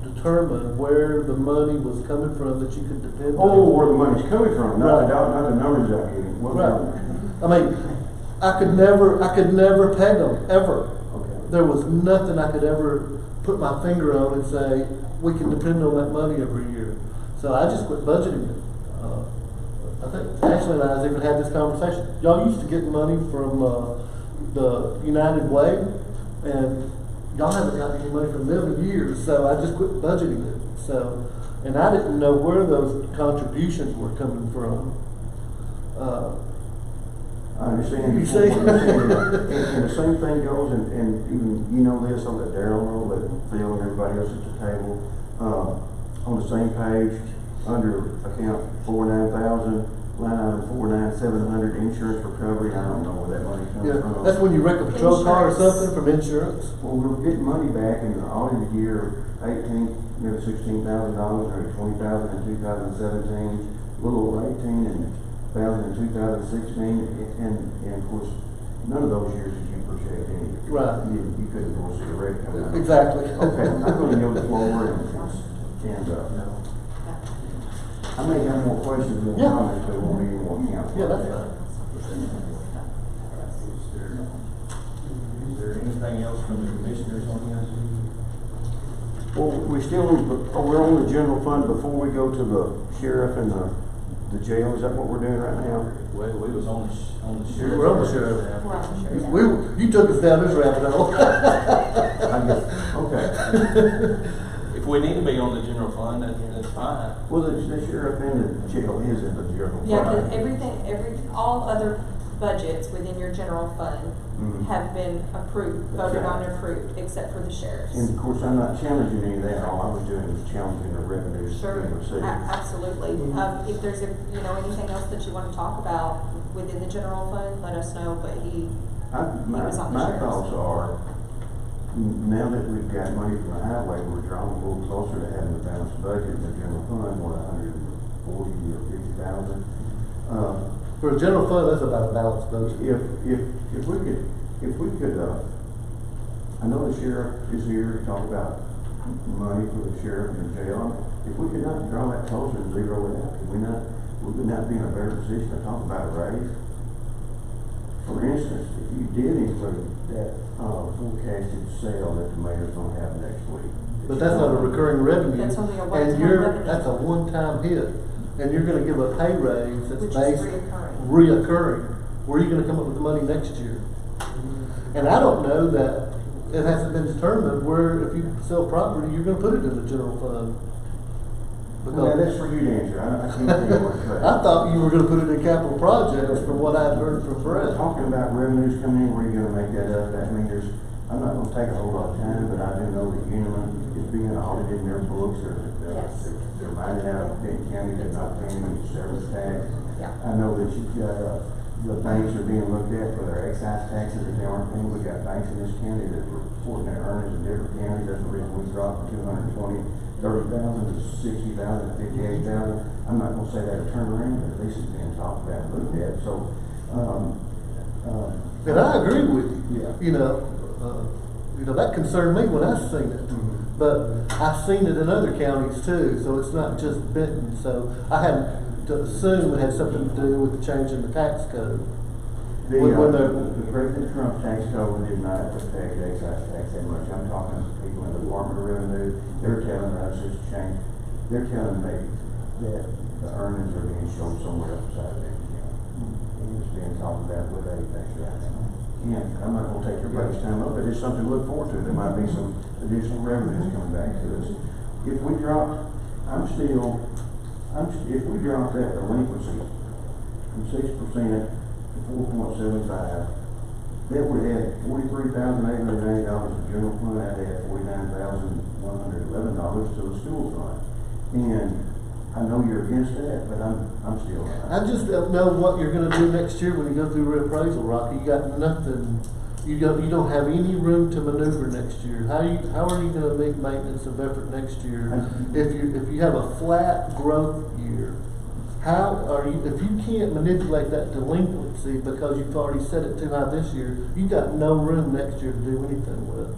determine where the money was coming from that you could depend on. Oh, where the money's coming from, not Right. the numbers I'm getting. What Right. number? I mean, I could never peg them, ever. Okay. There was nothing I could ever put my finger on and say, we can depend on that money every year. So I just quit budgeting it. I think Ashley and I has even had this conversation. Y'all used to get money from the United Way, and y'all haven't gotten any money from them in years, so I just quit budgeting it. So, and I didn't know where those contributions were coming from. I understand. You see? And the same thing goes, and even, you know this, I'll let Darryl know, let Phil and everybody else at the table, on the same page, under account 49,000, line item 49,700, insurance recovery. I don't know where that money comes Yeah, from. that's when you wreck a patrol car or Insurance. something from insurance. Well, we're getting money back in the audited year, 18, nearly $16,000, or 20,000 in 2017, a little over 18,000 in 2016, and of course, none of those years did you project any. Right. You couldn't foresee a rate coming out. Exactly. Okay, I'm gonna go to the floor and, I may have more questions than Yeah. comments, but won't need more counsel. Yeah, that's fine. Is there anything else from the commissioners on this? Well, we're on the general fund before we go to the sheriff and the jail. Is that what we're doing right now? Well, we was on the sheriff. We're on the sheriff. We're on the sheriff. You took us down this rabbit hole. I guess, okay. If we need to be on the general fund, that's fine. Well, the sheriff and the jail is in the general fund. Yeah, because all other budgets within your general fund Mhm. have been approved, voted on and approved, except for the sheriff's. And of course, I'm not challenging any of that. All I was doing was challenging the revenues Sure, being received. absolutely. If there's anything else that you want to talk about within the general fund, let us know, but My was on the sheriff's. thoughts are, now that we've got money from the highway, we're drawing a little closer to having a balanced budget in the general fund, what, 140 or 50,000? For a general fund, that's about a balanced budget. If we could, I know the sheriff is here to talk about money for the sheriff and the jail. If we could not draw that closer and zero it out, would we not be in a better position to talk about a raise? For instance, if you did include that, forecasted sale that the mayor's gonna have next week. But that's not a recurring revenue. That's only a And one-time revenue. that's a one-time hit. And you're gonna give a pay raise that's Which is based. reoccurring. Reoccurring. Where are you gonna come up with the money next year? And I don't know that, it hasn't been determined where if you sell property, you're gonna put it in the general fund. Well, that's for you to answer. I can't tell you what to say. I thought you were gonna put it in capital projects from what I'd heard from We're Brett. talking about revenues coming in, where you're gonna make that up. That means I'm not gonna take a whole lot of time, but I do know that Unum is being audited in their books, or Yes. they're minding out of Benton County, they're not paying any service tax. Yeah. I know that you've got, the banks are being looked at for their excise taxes that they aren't paying. We got banks in this county that are reporting their earnings in different counties. That's the reason we dropped from 30,000 to 60,000 to 58,000. I'm not gonna say that a turnaround, but at least it's being talked about and looked at, so, And I agree with you. Yeah. You know, that concerned me when I seen it. Mhm. But I've seen it in other counties too, so it's not just Benton. So I had to assume it had something to do with the change in the tax code. The President Trump tax code did not affect excise tax that much. I'm talking to people in the Department of Revenue. They're telling us it's changed. They're telling me that the earnings are being shown somewhere outside of Benton County. And it's being talked about with Apex right now. And I'm not gonna take everybody's time up, but it's something to look forward to. There might be some additional revenues coming back to us. If we drop, if we drop that delinquency from 6% to 4.75, that would add $43,890 to the general fund. That'd add $49,111 to the school fund. And I know you're against that, but I'm still. I just don't know what you're gonna do next year when you go through reappraisal, Rocky. You got nothing, you don't have any room to maneuver next year. How are you gonna make maintenance of effort next year? If you have a flat growth year, if you can't manipulate that delinquency because you've already set it too high this year, you got no room next year to do anything with.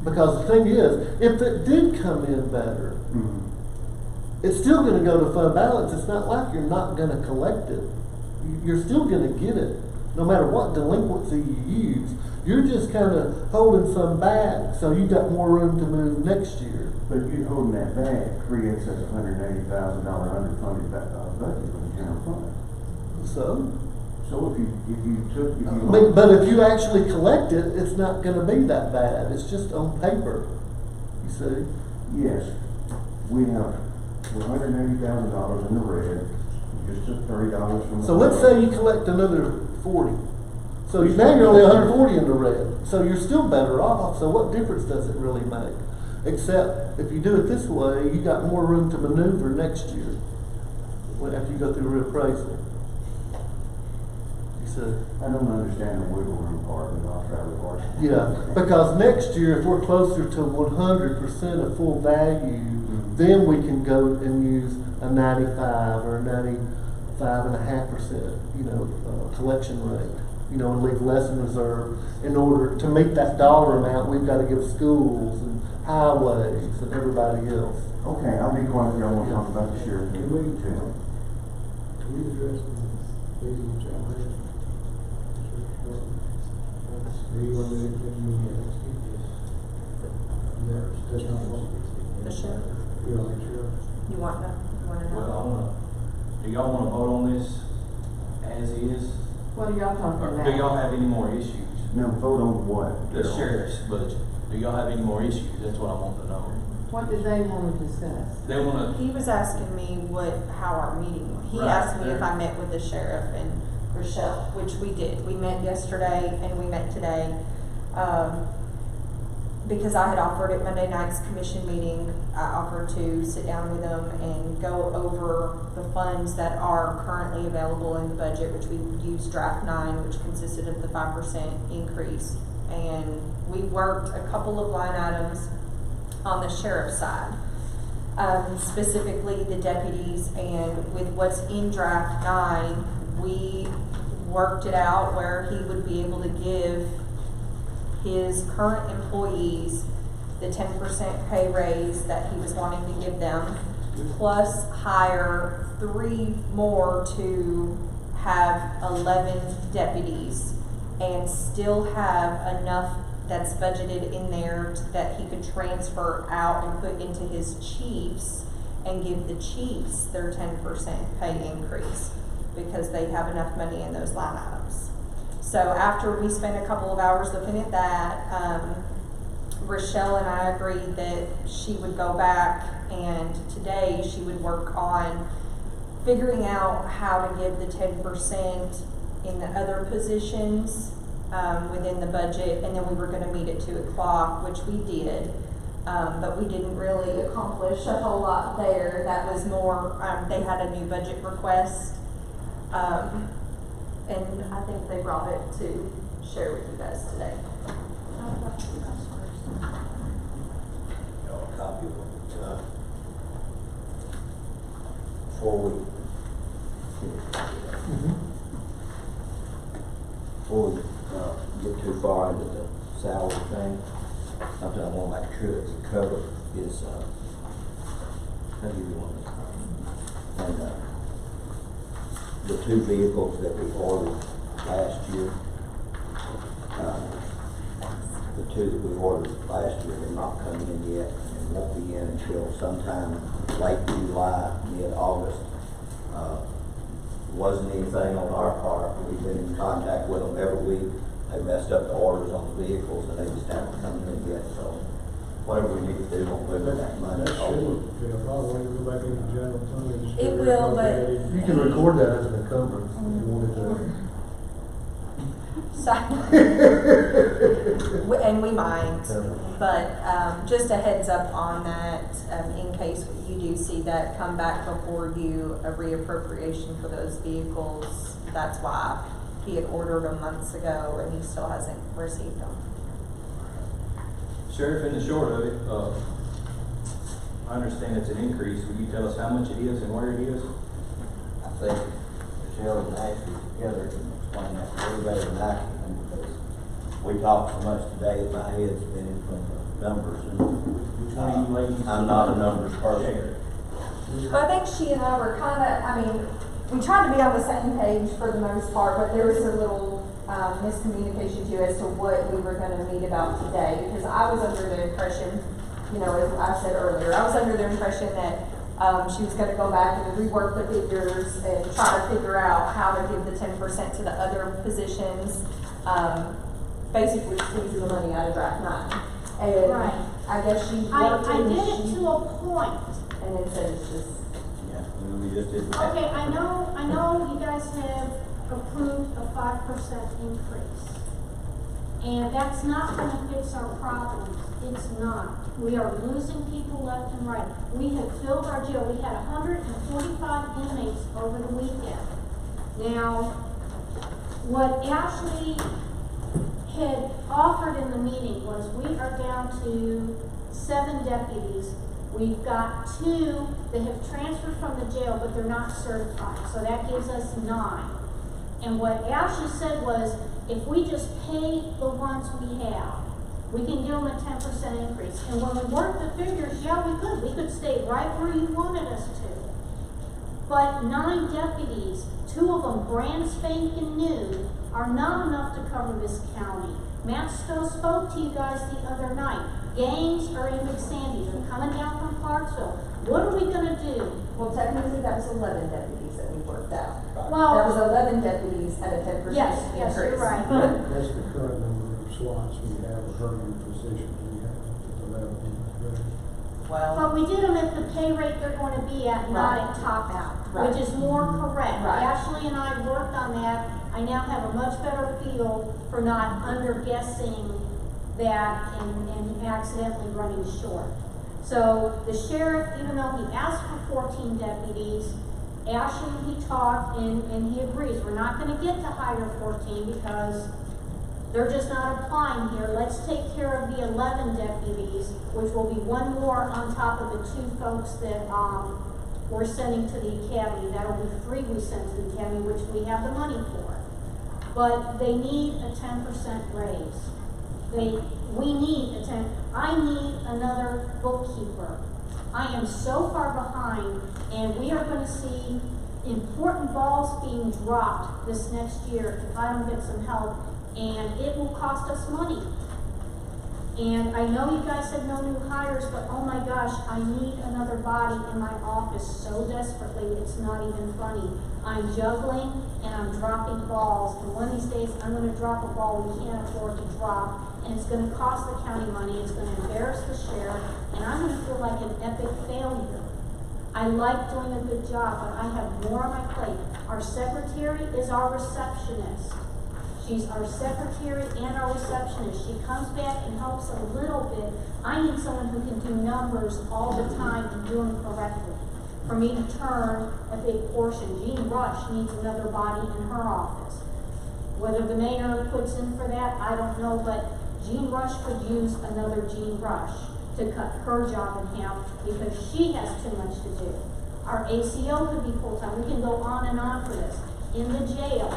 Because the thing is, if it did come in better, Mhm. it's still gonna go to fund balance. It's not like you're not gonna collect it. You're still gonna get it, no matter what delinquency you use. You're just kinda holding some back, so you got more room to move next year. But you holding that back creates a $180,000 underfunded budget for the general fund. So, So if you took, but if you actually collect it, it's not gonna be that bad. It's just on paper, you see? yes, we're $180,000 in the red, you just took $30 from the. So let's say you collect another 40. Now you're only 140 in the red. So you're still better off. So what difference does it really make? Except if you do it this way, you got more room to maneuver next year, after you go through reappraisal. You said, I don't understand the wiggle room part, but I'll try real hard. yeah, because next year, if we're closer to 100% of full value, then we can go and use a 95 or a 95.5%, collection rate. And leave less in reserve. In order to meet that dollar amount, we've got to give schools and highways and everybody else. Okay, I'll be quiet, y'all want to talk about the sheriff. Can we address the meeting with y'all had? Do you want to do anything you want to that's not what? The sheriff, You want to make sure? you want to know? Well, do y'all wanna vote on this as is? What are y'all talking Or about? do y'all have any more issues? Now, vote on what? The sheriff's budget, do y'all have any more issues? That's what I want to know. What did they want to discuss? They wanna, He was asking me how our meeting went. He Right, asked me if there. I met with the sheriff and Rochelle, which we did. We met yesterday and we met today. Because I had offered at Monday night's commission meeting, I offered to sit down with them and go over the funds that are currently available in the budget, which we used draft 9, which consisted of the 5% increase. And we worked a couple of line items on the sheriff's side, specifically the deputies, and with what's in draft 9, we worked it out where he would be able to give his current employees the 10% pay raise that he was wanting to give them, plus hire 3 more to have 11 deputies, and still have enough that's budgeted in there that he could transfer out and put into his chiefs and give the chiefs their 10% pay increase, because they have enough money in those line items. So after we spent a couple of hours looking at that, Rochelle and I agreed that she would go back, and today she would work on figuring out how to give the 10% in the other positions within the budget, and then we were going to meet at 2 o'clock, which we did. But we didn't really accomplish a whole lot there. That was more, they had a new budget request. And I think they brought it to share with you guys today. A copy of it. Before we get too far into the salary thing, something I want to make sure that's covered is, I'll give you one. And, the 2 vehicles that we ordered last year, the 2 that we ordered last year have not come in yet, and won't be in until sometime late July, mid-August. Wasn't anything on our part. We've been in contact with them every week. They messed up the orders on the vehicles, and they just haven't come in yet, so whatever we need to do, we'll move that money That over. should be a problem when you go back into general fund. and just It figure will, out but- what that is. You can record that as an encumbrance if you wanted to. So, and we might, but just a heads up on that, in case you do see that come back before you, a reappropriation for those vehicles. That's why he had ordered them months ago and he still hasn't received them. Sheriff, in the short of it, I understand it's an increase. Will you tell us how much it is and where it is? I think Michelle and Ashley together can explain that a little better than I can, because we talked so much today that my head's spinning from the numbers, and Which one of you ladies? I'm not a numbers person. But I think she and I were we tried to be on the same page for the most part, but there was a little miscommunication too as to what we were going to meet about today, because I was under the impression, as I said earlier, I was under the impression that she was going to go back and rework the figures and try to figure out how to give the 10% to the other positions, basically squeezing the money out of draft 9. And Right. I guess she I worked did and it she, to a point. and then said it's just, Yeah, we just didn't. Okay, I know you guys have approved a 5% increase. And that's not gonna fix our problems. It's not. We are losing people left and right. We have filled our jail. We had 145 inmates over the weekend. Now, what Ashley had offered in the meeting was we are down to 7 deputies. We've got 2 that have transferred from the jail, but they're not certified. So that gives us 9. And what Ashley said was, if we just pay the ones we have, we can give them a 10% increase. And when we worked the figures, yeah, we could. We could stay right where you wanted us to. But 9 deputies, 2 of them brand spanking new, are not enough to cover this county. Matt Stowe spoke to you guys the other night. Gangs are in McSandy. They're coming down from Clarksville. What are we gonna do? Well, technically, that was 11 deputies that we worked out. Well, That was 11 deputies at a 10% yes, increase. you're right. That's the current number of slots we have, or permanent positions we have at the level. Well, But we did them at the pay rate they're going to be at, not at top out, Right. which is more correct. Right. Ashley and I worked on that. I now have a much better feel for not under-guessing that and accidentally running short. So the sheriff, even though he asked for 14 deputies, Ashley and he talked and he agrees. We're not gonna get to hire 14 because they're just not applying here. Let's take care of the 11 deputies, which will be 1 more on top of the 2 folks that, we're sending to the academy. That'll be 3 we send to the academy, which we have the money for. But they need a 10% raise. We need a 10, I need another bookkeeper. I am so far behind, and we are gonna see important balls being dropped this next year if I don't get some help, and it will cost us money. And I know you guys said no new hires, but oh my gosh, I need another body in my office so desperately, it's not even funny. I'm juggling and I'm dropping balls, and one of these days I'm gonna drop a ball we can't afford to drop, and it's gonna cost the county money, it's gonna embarrass the sheriff, and I'm gonna feel like an epic failure. I like doing a good job, but I have more on my plate. Our secretary is our receptionist. She's our secretary and our receptionist. She comes back and helps a little bit. I need someone who can do numbers all the time and do them correctly. For me to turn a big portion. Jean Rush needs another body in her office. Whether the mayor puts in for that, I don't know, but Jean Rush could use another Jean Rush to cut her job in half because she has too much to do. Our ACO could be full-time. We can go on and on for this. In the jail,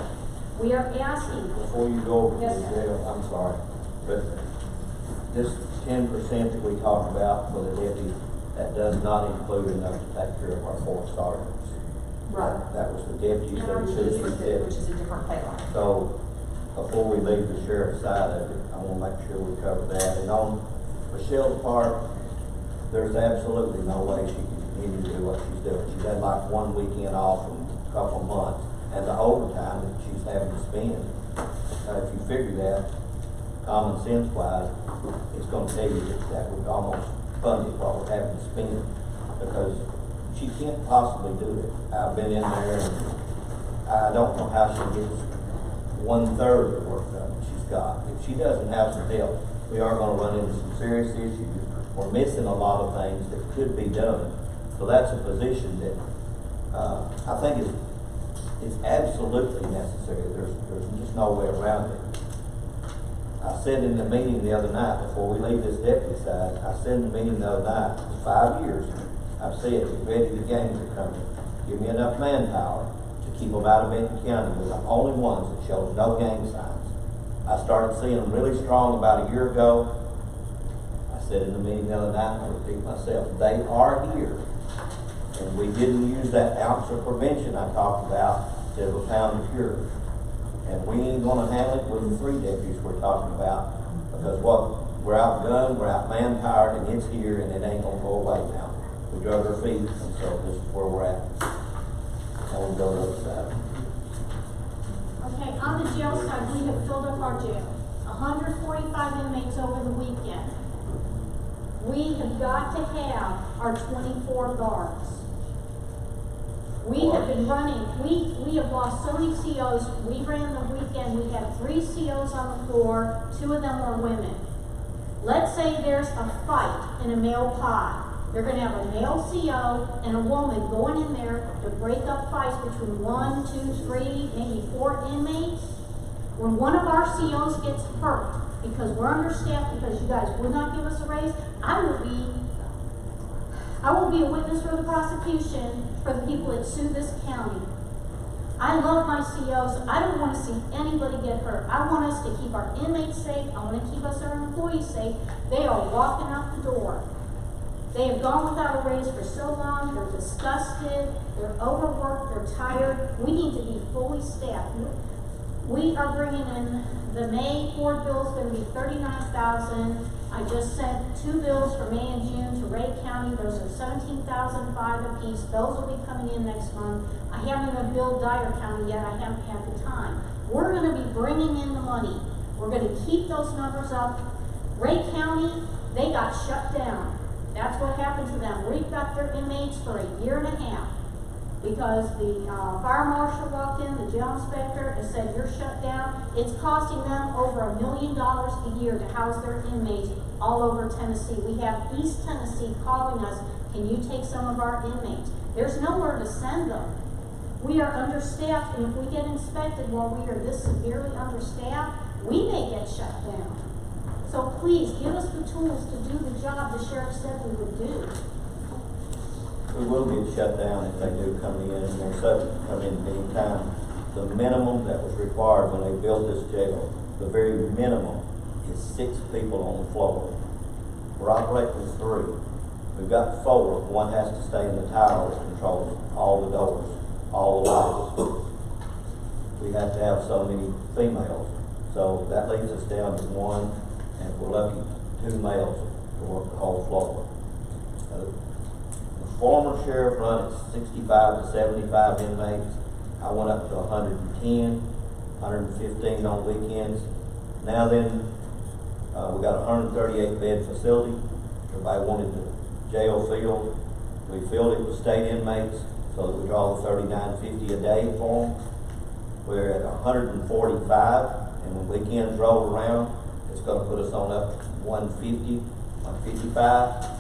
we are asking. Before you go over to Yes, the sir. jail, I'm sorry, but this 10% that we talked about for the deputy, that does not include enough to take care of our 4 sergeants. Right. That was the deputy, and so our the chief, citizen deputy. which is a different pay line. So, before we leave the sheriff's side of it, I wanna make sure we cover that. And on Michelle's part, there's absolutely no way she can continue to do what she's doing. She's had like 1 weekend off in a couple of months, and the overtime that she's having to spend. If you figure that, common sense wise, it's gonna tell you that would almost fund it what we're having to spend, because she can't possibly do it. I've been in there and I don't know how she gets 1/3 of the work done that she's got. If she doesn't have some help, we are gonna run into some serious issues. We're missing a lot of things that could be done. So that's a position that, I think it's absolutely necessary. There's just no way around it. I said in the meeting the other night, before we leave this deputy side, I said in the meeting the other night, for 5 years, I've said, get ready, the gangs are coming. Give me enough manpower to keep them out of Benton County. We're the only ones that show no gang signs. I started seeing them really strong about a year ago. I said in the meeting the other night, and I repeat myself, they are here. And we didn't use that ounce of prevention I talked about to have found a cure. And we ain't gonna handle it with the 3 deputies we're talking about, because we're outgunned, we're outmanpowered, and it's here, and it ain't gonna go away now. We drug our feet, and so this is where we're at. I wanna go to the other side. Okay, on the jail side, we have filled up our jail. 145 inmates over the weekend. We have got to have our 24 guards. We have been running, we have lost so many COs. We ran the weekend, we had 3 COs on the floor, 2 of them were women. Let's say there's a fight in a male pod. They're gonna have a male CO and a woman going in there to break up fights between 1, 2, 3, maybe 4 inmates. When one of our COs gets hurt because we're understaffed, because you guys would not give us a raise, I will be a witness for the prosecution for the people that sue this county. I love my COs. I don't want to see anybody get hurt. I want us to keep our inmates safe. I want to keep us our employees safe. They are walking out the door. They have gone without a raise for so long. They're disgusted. They're overworked. They're tired. We need to be fully staffed. We are bringing in the May board bill is going to be $39,000. I just sent 2 bills for May and June to Ray County. Those are $17,005 apiece. Those will be coming in next month. I haven't even billed Dyer County yet. I haven't had the time. We're going to be bringing in the money. We're going to keep those numbers up. Ray County, they got shut down. That's what happened to them. We've got their inmates for a year and a half because the fire marshal walked in, the jail inspector, and said, you're shut down. It's costing them over $1 million a year to house their inmates all over Tennessee. We have East Tennessee calling us, can you take some of our inmates? There's nowhere to send them. We are understaffed, and if we get inspected while we are this severely understaffed, we may get shut down. So please, give us the tools to do the job the sheriff said we would do. We will get shut down if they do come in, and they're subject to come in any time. The minimum that was required when they built this jail, the very minimum, is 6 people on the floor. We're operating with 3. We've got 4. One has to stay in the tower to control all the doors, all the lights. We have to have so many females. So that leaves us down to 1, and if we're lucky, 2 males to work the whole floor. The former sheriff run at 65 to 75 inmates. I went up to 110, 115 on weekends. Now then, we got a 138 bed facility. Everybody wanted the jail filled. We filled it with state inmates so that we draw the $39.50 a day for them. We're at 145, and when weekends roll around, it's going to put us on up to 150, 155.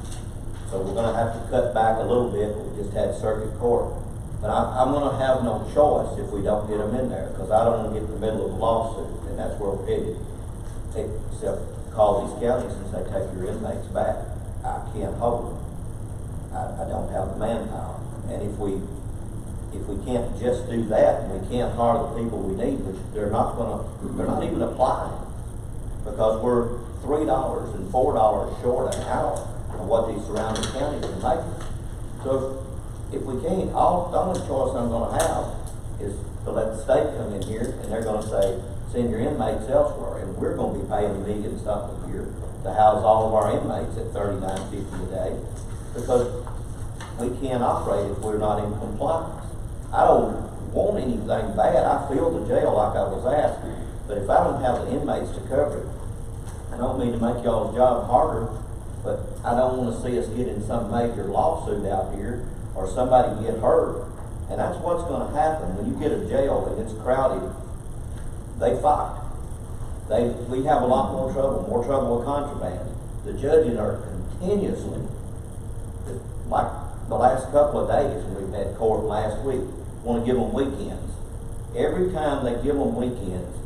So we're going to have to cut back a little bit. We just had circuit court. But I'm going to have no choice if we don't get them in there, because I don't want to get in the middle of a lawsuit, and that's where we're headed. Except call these counties and say, take your inmates back. I can't hold them. I don't have the manpower. And if we can't just do that, and we can't hire the people we need, which they're not even applying, because we're $3 and $4 short an hour of what these surrounding counties are making. So if we can't, the only choice I'm going to have is to let the state come in here, and they're going to say, send your inmates elsewhere, and we're going to be paying $1 million something a year to house all of our inmates at $39.50 a day, because we can't operate if we're not in compliance. I don't want anything bad. I feel the jail like I was asked, but if I don't have the inmates to cover it, I don't mean to make y'all's job harder, but I don't want to see us get in some major lawsuit out here or somebody get hurt. And that's what's going to happen when you get a jail and it's crowded. They fight. We have a lot more trouble with contraband. The judges are continuously, like the last couple of days when we've had court last week, want to give them weekends. Every time they give them weekends,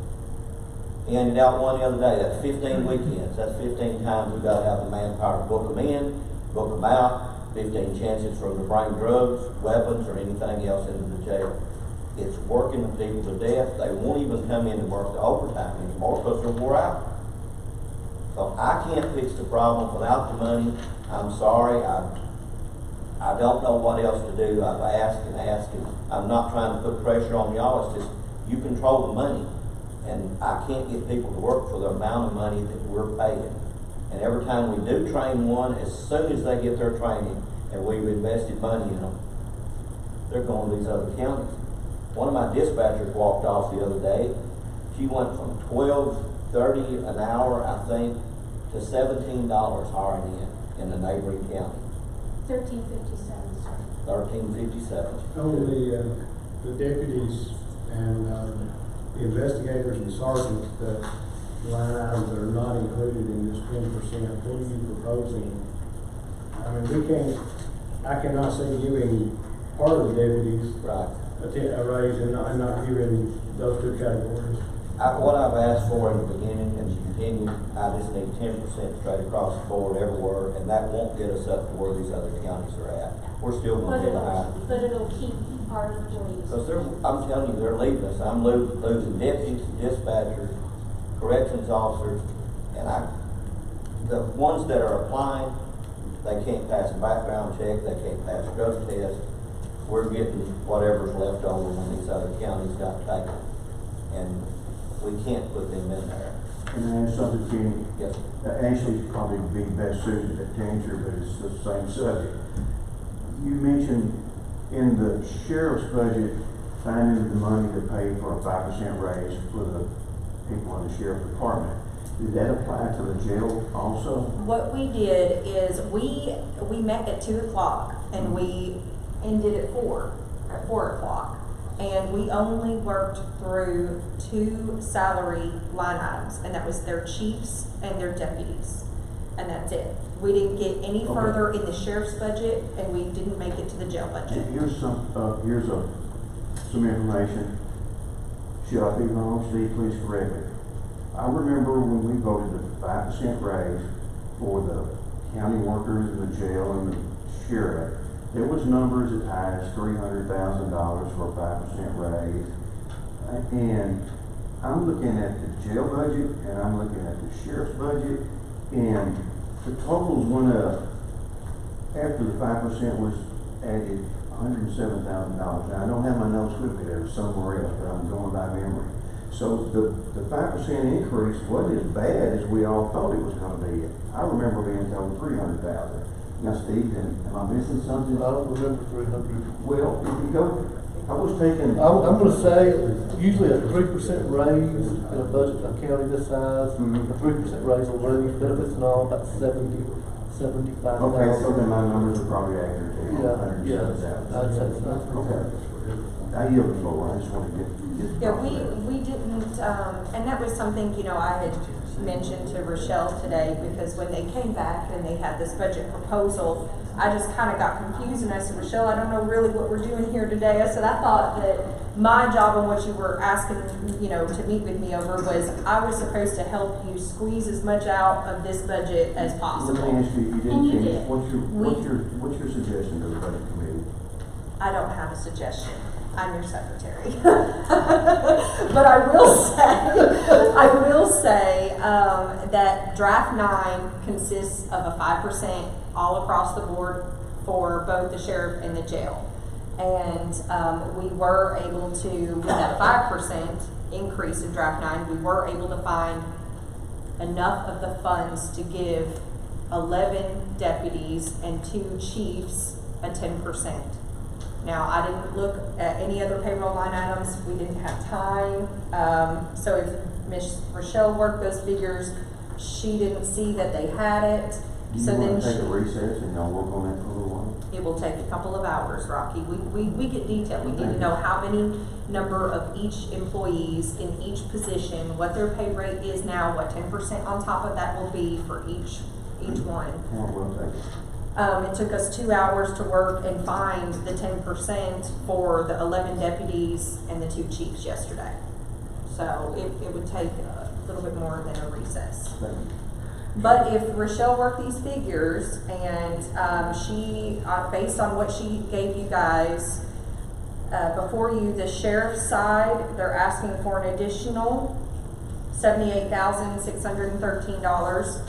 he handed out one the other day, that's 15 weekends. That's 15 times we've got to have the manpower to book them in, book them out, 15 chances for them to bring drugs, weapons, or anything else into the jail. It's working the people to death. They won't even come in to work the overtime anymore because they're wore out. So I can't fix the problem without the money. I'm sorry. I don't know what else to do. I've asked and asked, and I'm not trying to put pressure on y'all. It's just you control the money. And I can't get people to work for the amount of money that we're paying. And every time we do train one, as soon as they get their training and we've invested money in them, they're going to these other counties. One of my dispatchers walked off the other day. She went from $12.30 an hour, I think, to $17 hiring in the neighboring county. 1357, sir. 1357. On the deputies and the investigators and sergeants, the line items that are not included in this 10%, what are you proposing? I mean, I cannot see giving part of the deputies Right. a raise and not giving those two categories. What I've asked for in the beginning and to continue, I just need 10% straight across the board everywhere, and that won't get us up to where these other counties are at. We're still But gonna be behind. it'll keep our employees. Because I'm telling you, they're leaving us. I'm losing deputies, dispatchers, corrections officers, and the ones that are applying, they can't pass a background check, they can't pass a drug test. We're getting whatever's left over when these other counties got taken. And we can't put them in there. And then something, Kenny, Yes. Ashley's probably be best suited to answer, but it's the same subject. You mentioned in the sheriff's budget, finding the money to pay for a 5% raise for the people in the sheriff's department. Did that apply to the jail also? What we did is we met at 2 o'clock and we ended at 4 o'clock. And we only worked through 2 salary line items, and that was their chiefs and their deputies. And that's it. We didn't get any Okay. further in the sheriff's budget, and we didn't make it to the jail budget. Here's some information. Should I be wrong, Steve, please correct me. I remember when we voted the 5% raise for the county workers in the jail and the sheriff, there was numbers as high as $300,000 for a 5% raise. And I'm looking at the jail budget and I'm looking at the sheriff's budget, and the totals went up after the 5% was added, $107,000. Now, I don't have my notes with me, they're somewhere else, but I'm going by memory. So the 5% increase wasn't as bad as we all thought it was gonna be. I remember being told 300,000. Now, Steve, am I missing something? I don't remember 300. Well, if you go, I was taking. I'm gonna say, usually a 3% raise in a budget, a county this size, Mhm. a 3% raise will raise benefits and all, about 75,000. Okay, so then my numbers are probably accurate. Yeah, I'd say so. Okay. I yield the floor, I just want to get. Yeah, we didn't, and that was something, I had mentioned to Rochelle today, because when they came back and they had this budget proposal, I just kind of got confused, and I said, Rochelle, I don't know really what we're doing here today. I said, I thought that my job and what you were asking, to meet with me over was, I was supposed to help you squeeze as much out of this budget as possible. Let me ask you, you And didn't you finish, did. what's your suggestion to the budget committee? I don't have a suggestion. I'm your secretary. But I will say that draft 9 consists of a 5% all across the board for both the sheriff and the jail. And we were able to, with that 5% increase in draft 9, we were able to find enough of the funds to give 11 deputies and 2 chiefs a 10%. Now, I didn't look at any other payroll line items. We didn't have time. So if Ms. Rochelle worked those figures, she didn't see that they had it. Do So you then want to take a she, recess and y'all work on that for a little while? it will take a couple of hours, Rocky. We get detail. We need to know how many number of each employees in each position, what their pay rate is now, what 10% on top of that will be for each one. Well, we'll take it. It took us 2 hours to work and find the 10% for the 11 deputies and the 2 chiefs yesterday. So it would take a little bit more than a recess. Thank you. But if Rochelle worked these figures and she, based on what she gave you guys, before you, the sheriff's side, they're asking for an additional $78,613.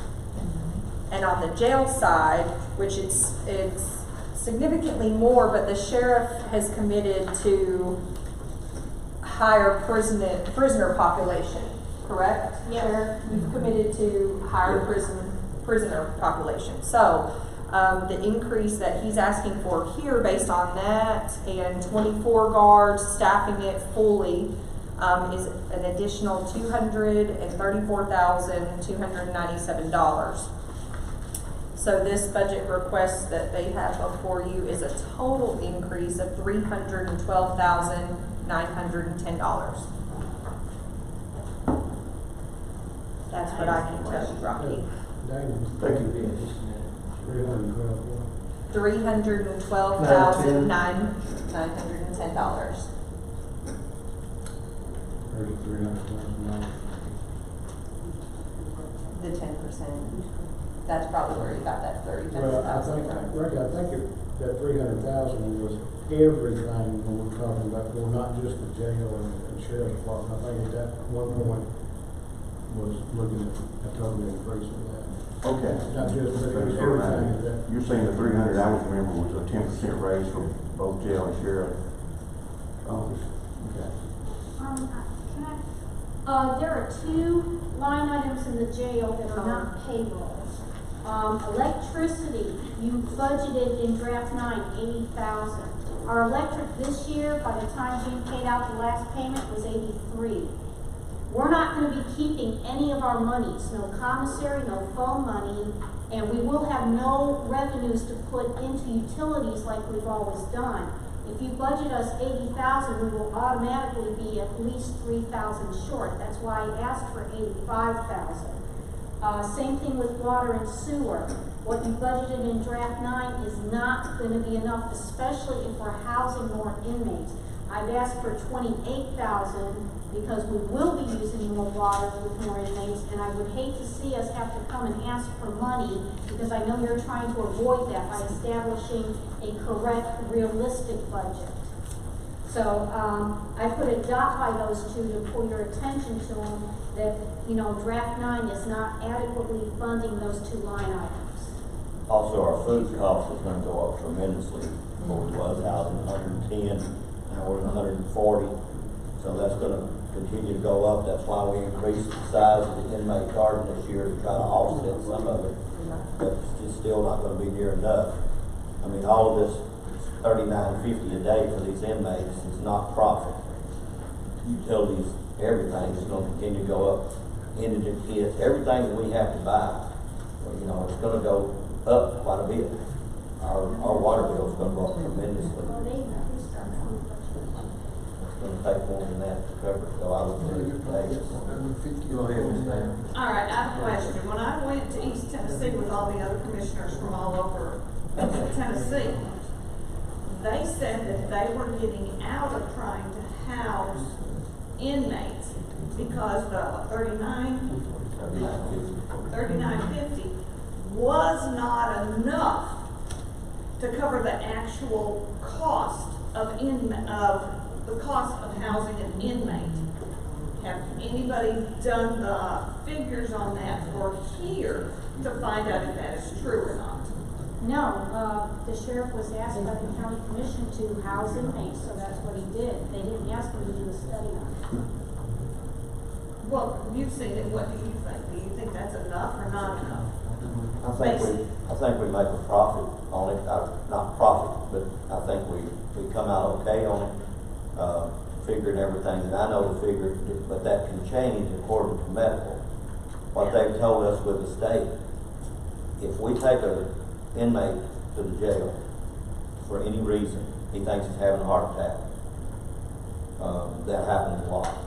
And on the jail side, which it's significantly more, but the sheriff has committed to higher prisoner population, correct? Yes. Sheriff? You've committed to higher prisoner population. So, the increase that he's asking for here based on that and 24 guards staffing it fully, is an additional $234,297. So this budget request that they have before you is a total increase of $312,910. That's what I can tell you, Rocky. Daniel, Thank you. 312. $312,910. There's $300,000. The 10%. That's probably where you got that 30,000 Well, I think, from. Rick, I think that 300,000 was everything when we're talking about, well, not just the jail and sheriff's department. I think at that one point was looking at a total increase in that. Okay. Not just, but it was everything that. You're saying the 300, I was remember, was a 10% raise for both jail and sheriff office? Okay. There are two line items in the jail that are not payroll. Electricity, you budgeted in draft 9, 80,000. Our electric this year, by the time we paid out the last payment, was 83. We're not gonna be keeping any of our monies, no commissary, no phone money, and we will have no revenues to put into utilities like we've always done. If you budget us 80,000, we will automatically be at least 3,000 short. That's why I asked for 85,000. Same thing with water and sewer. What you budgeted in draft 9 is not going to be enough, especially if we're housing more inmates. I've asked for 28,000 because we will be using more water with more inmates, and I would hate to see us have to come and ask for money because I know you're trying to avoid that by establishing a correct, realistic budget. So I put a dot by those two to pull your attention to them that, you know, draft 9 is not adequately funding those two line items. Also, our food cost is gonna go up tremendously. What it was out in 110, now we're at 140. So that's gonna continue to go up. That's why we increased the size of the inmate garden this year to try to offset some of it. But it's still not gonna be near enough. I mean, all of this $39.50 a day for these inmates is not profit. Utilities, everything is gonna continue to go up. Into the kids, everything that we have to buy, well, you know, it's gonna go up quite a bit. Our water bill is gonna go up tremendously. Well, they increased our food budget. It's gonna take more than that to cover it, so I would think it's Go ahead, Ms. Dana. All right, I have a question. When I went to East Tennessee with all the other commissioners from all over Tennessee, they said that they were getting out of trying to house inmates because the $39.50 was not enough to cover the actual cost of the cost of housing an inmate. Have anybody done the figures on that for here to find out if that is true or not? No, the sheriff was asked by the county commission to house inmates, so that's what he did. They didn't ask him to do a study on it. Well, you've seen it, what do you think? Do you think that's enough or not enough? I think we make a profit on it, not profit, but I think we come out okay on it, figuring everything that I know to figure, but that can change according to medical. What they've told us with the state, if we take an inmate to the jail for any reason, he thinks he's having a heart attack. That happens a lot.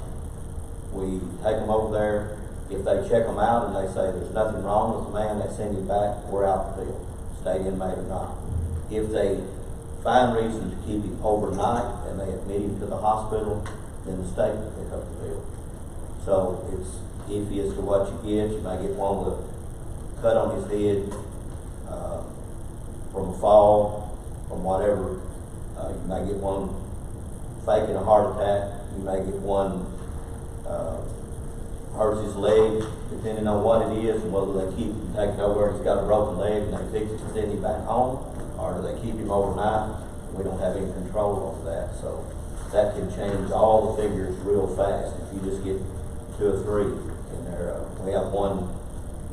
We take them over there. If they check them out and they say there's nothing wrong with the man, they send him back, we're out the bill, state inmate or not. If they find reason to keep him overnight and they admit him to the hospital, then the state will pick up the bill. So it's iffy as to what you get. You may get one with a cut on his head from a fall, from whatever. You may get one faking a heart attack. You may get one hurts his leg, depending on what it is, and whether they keep him, take it over, he's got a broken leg, and they fix it and send him back home, or do they keep him overnight? We don't have any control over that, so that can change all the figures real fast if you just get 2 or 3 in there. We have one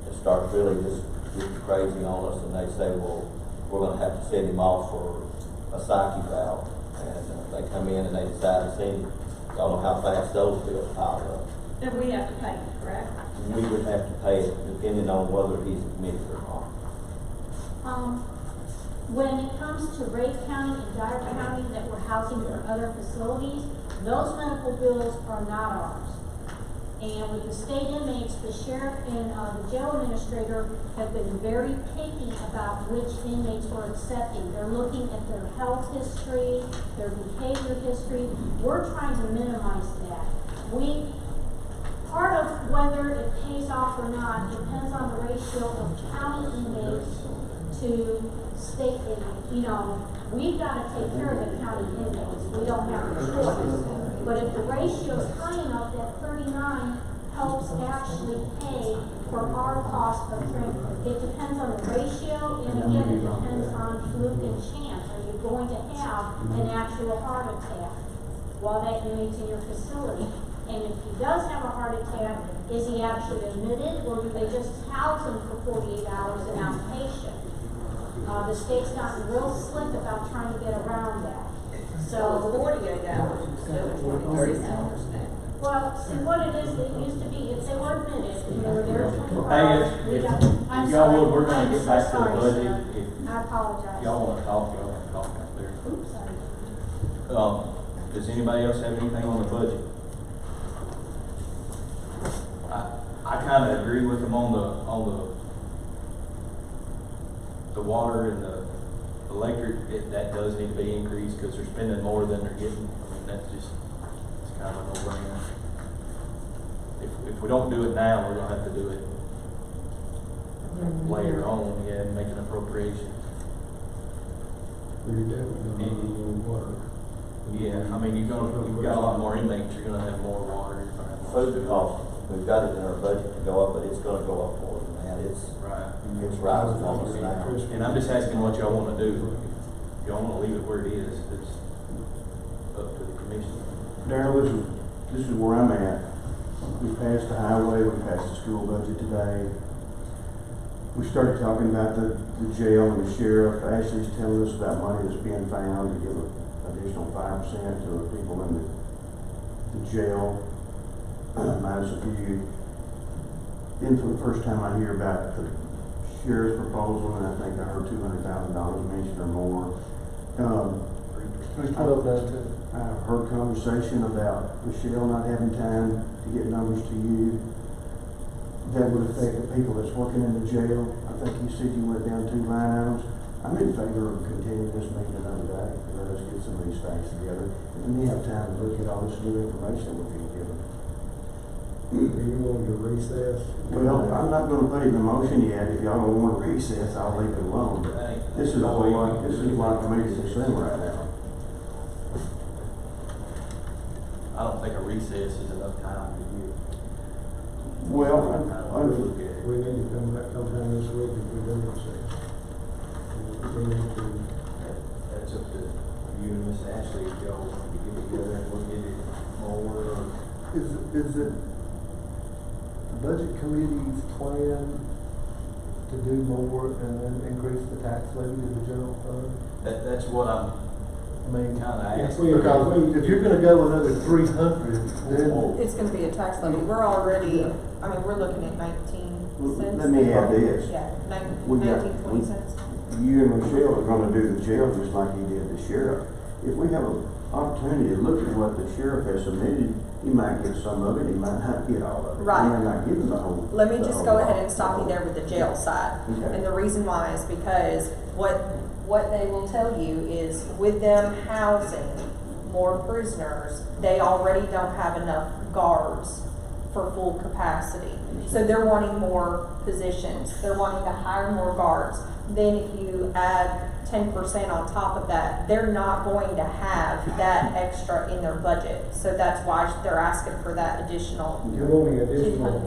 that starts really just getting crazy on us, and they say, well, we're going to have to send him off for a psyche valve, and they come in and they decide to send him. Y'all know how fast those bills pile up. And we have to pay it, correct? We would have to pay it depending on whether he's admitted or not. When it comes to Rake County and Dyer County that we're housing for other facilities, those medical bills are not ours. And with the state inmates, the sheriff and the jail administrator have been very picky about which inmates we're accepting. They're looking at their health history, their behavior history. We're trying to minimize that. Part of whether it pays off or not depends on the ratio of county inmates to state inmates. You know, we've got to take care of the county inmates. We don't have a choice. But if the ratio is high enough, that 39 helps actually pay for our cost of treatment. It depends on the ratio, and again, it depends on fluke and chance. Are you going to have an actual heart attack while that inmate's in your facility? And if he does have a heart attack, is he actually admitted, or do they just house him for 48 hours an outpatient? The state's gotten real slick about trying to get around that. So 48 hours instead of 30 hours now. Well, see what it is, it used to be, if they were admitted, and they were there 24 Hey, hours. if I'm y'all sorry, would, we're gonna I'm get so back to the sorry, budget. sir. If I apologize. y'all wanna talk, y'all can talk out there. Oops, sorry. Does anybody else have anything on the budget? I kinda agree with them on the water and the electric. That does need to be increased, cause they're spending more than they're getting. I mean, that's just, it's kind of a no-brainer. If we don't do it now, we're gonna have to do it later on, yeah, and make an appropriation. We're definitely gonna need more water. Yeah, I mean, you've got a lot more inmates, you're gonna have more water, you're gonna have more. Food cost, we've got it in our budget to go up, but it's gonna go up more than that. It's rising on us now. And I'm just asking what y'all wanna do. If y'all wanna leave it where it is, it's up to the commission. Darryl, this is where I'm at. We passed the highway, we passed the school budget today. We started talking about the jail and the sheriff. Ashley's telling us about money that's being found to give an additional 5% to the people in the jail, minus a few. Then for the first time I hear about the sheriff's proposal, and I think I heard $200,000 mentioned or more. Three twelve down to. I've heard conversation about Michelle not having time to get numbers to you. That would affect the people that's working in the jail. I think you said you went down 2 line items. I'm in favor of continuing this meeting another day. Let us get some of these things together. And we have time to look at all this new information we're being given. Do you want to recess? Well, I'm not gonna put it in the motion yet. If y'all don't want to recess, I'll leave it alone. But this is a whole lot, this is a lot for me to consume right now. I don't think a recess is enough time to give. Well, We need to come back sometime this week if we do recess. We need to. That's up to you and Miss Ashley, if y'all want to get together and look at it more, or. Is it the budget committee's plan to do more and then increase the tax levy to the general fund? That's what I'm I mean, kinda If asking. we- because if you're gonna go another 300, then It's gonna be a tax levy. We're already, I mean, we're looking at 19 cents. Let me add this. Yeah, We got- 19, 20 cents. You and Michelle are gonna do the jail just like you did the sheriff. If we have an opportunity to look at what the sheriff has submitted, he might get some of it, he might not get all of it. Right. He might not give him the whole. Let me the just whole go lot. ahead and stop you there with the jail side. Okay. And the reason why is because what they will tell you is with them housing more prisoners, they already don't have enough guards for full capacity. So they're wanting more positions. They're wanting to hire more guards. Then if you add 10% on top of that, they're not going to have that extra in their budget. So that's why they're asking for that additional. You're wanting additional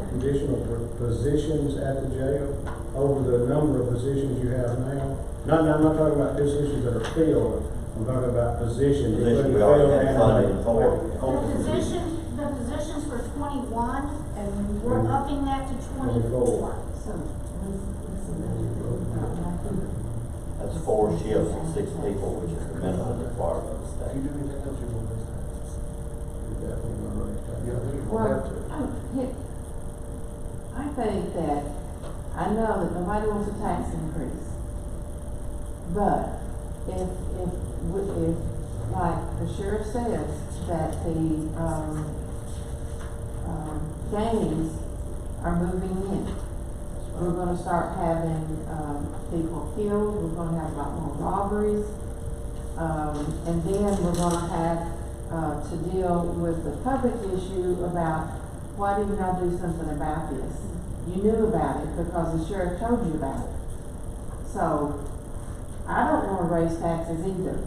positions at the jail over the number of positions you have now? I'm not talking about positions that are filled, I'm talking about positions. Positions we already have funding for. The positions for 21, and we're upping that to 24. That's 4 shifts and 6 people, which is the minimum required of the you state. do anything else you want to say? You're definitely gonna raise taxes. Yeah, I think we'll Well, have to. I think that, I know that nobody wants a tax increase, But if, like the sheriff says, that the, gangs are moving in, we're gonna start having, people killed, we're gonna have a lot more robberies. And then we're gonna have, to deal with the public issue about, why didn't y'all do something about this? You knew about it because the sheriff told you about it. So, I don't wanna raise taxes either,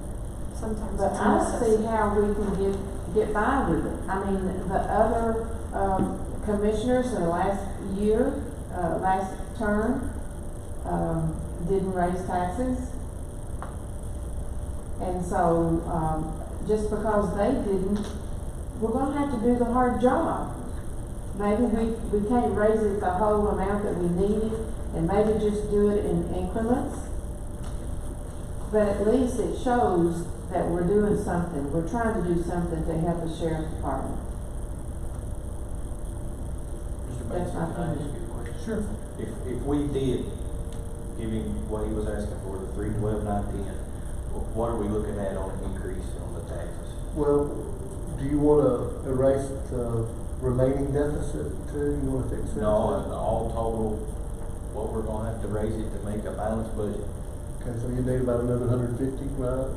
Sometimes but it's I don't necessary. see how we can get by with it. I mean, the other, commissioners in the last year, last term, didn't raise taxes. And so, just because they didn't, we're gonna have to do the hard job. Maybe we can't raise it the whole amount that we needed, and maybe just do it in increments. But at least it shows that we're doing something, we're trying to do something to help the sheriff's department. Mr. That's Bates, my can I ask opinion. you a question? Sure. If we did give him what he was asking for, the 312, 910, what are we looking at on an increase on the taxes? Well, do you wanna erase the remaining deficit too? You wanna fix it? No, all total, what we're gonna have to raise it to make a balanced budget. Okay, so you need about another 150, right?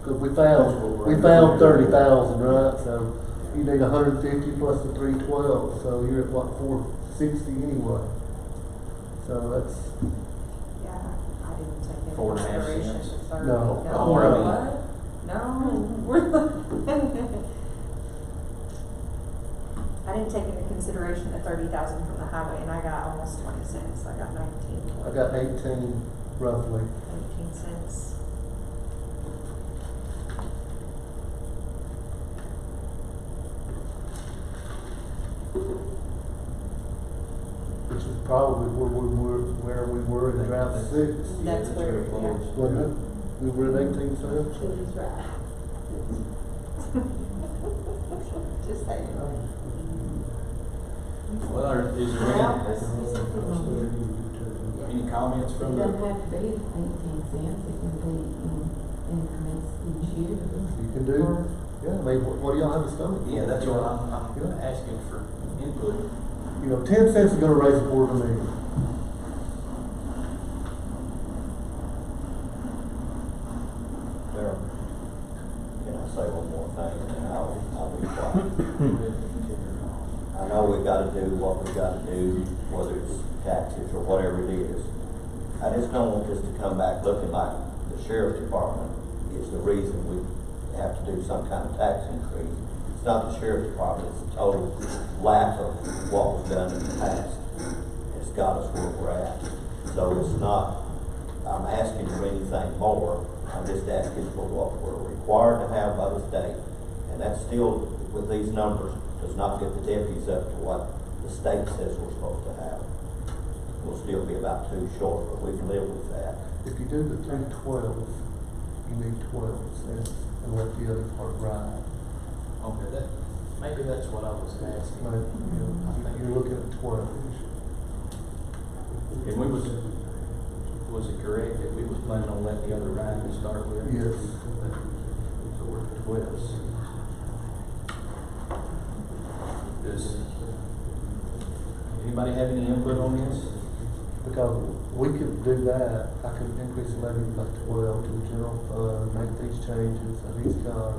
Cause we That's what we're- found 30,000, right? So you need 150 plus the 312, so you're at what, 460 anyway? So that's, Yeah, I didn't take into 4.5 consideration cents. the 30. No. No, Oh, really? what? No, we're I didn't take into consideration the 30,000 from the highway, and I got almost 20 cents, I got 19. I got 18 roughly. 18 cents. Which is probably where we were in draft 6. That's where, yeah. Wasn't it? We were at 18 cents? She's right. Just saying. Well, is there any comments It from the? doesn't have to be 18 cents, it can be in increments each year. You can do, yeah, I mean, what do y'all have a stomach for? Yeah, that's what I'm Yeah. asking for input. You know, 10 cents is gonna raise a quarter of a million. There, can I say one more thing, and then I'll be quiet? I know we've gotta do what we've gotta do, whether it's taxes or whatever it is. I just don't want this to come back looking like the sheriff's department is the reason we have to do some kind of tax increase. It's not the sheriff's department, it's the total lack of what was done in the past. It's got us where we're at. So it's not, I'm asking for anything more, I'm just asking for what we're required to have by the state. And that's still, with these numbers, does not get the deputies up to what the state says we're supposed to have. We'll still be about 2 short, but we can live with that. If you do the 312, you need 12 cents and let the other part ride. Okay, maybe that's what I was asking. Like, you know, you're looking at 12. And was it correct that we was planning on letting the other ride to start with? Yes. So we're at 12. Does anybody have any input on this? Because we could do that, I could increase the levy by 12 to the general fund, make these changes that he's got.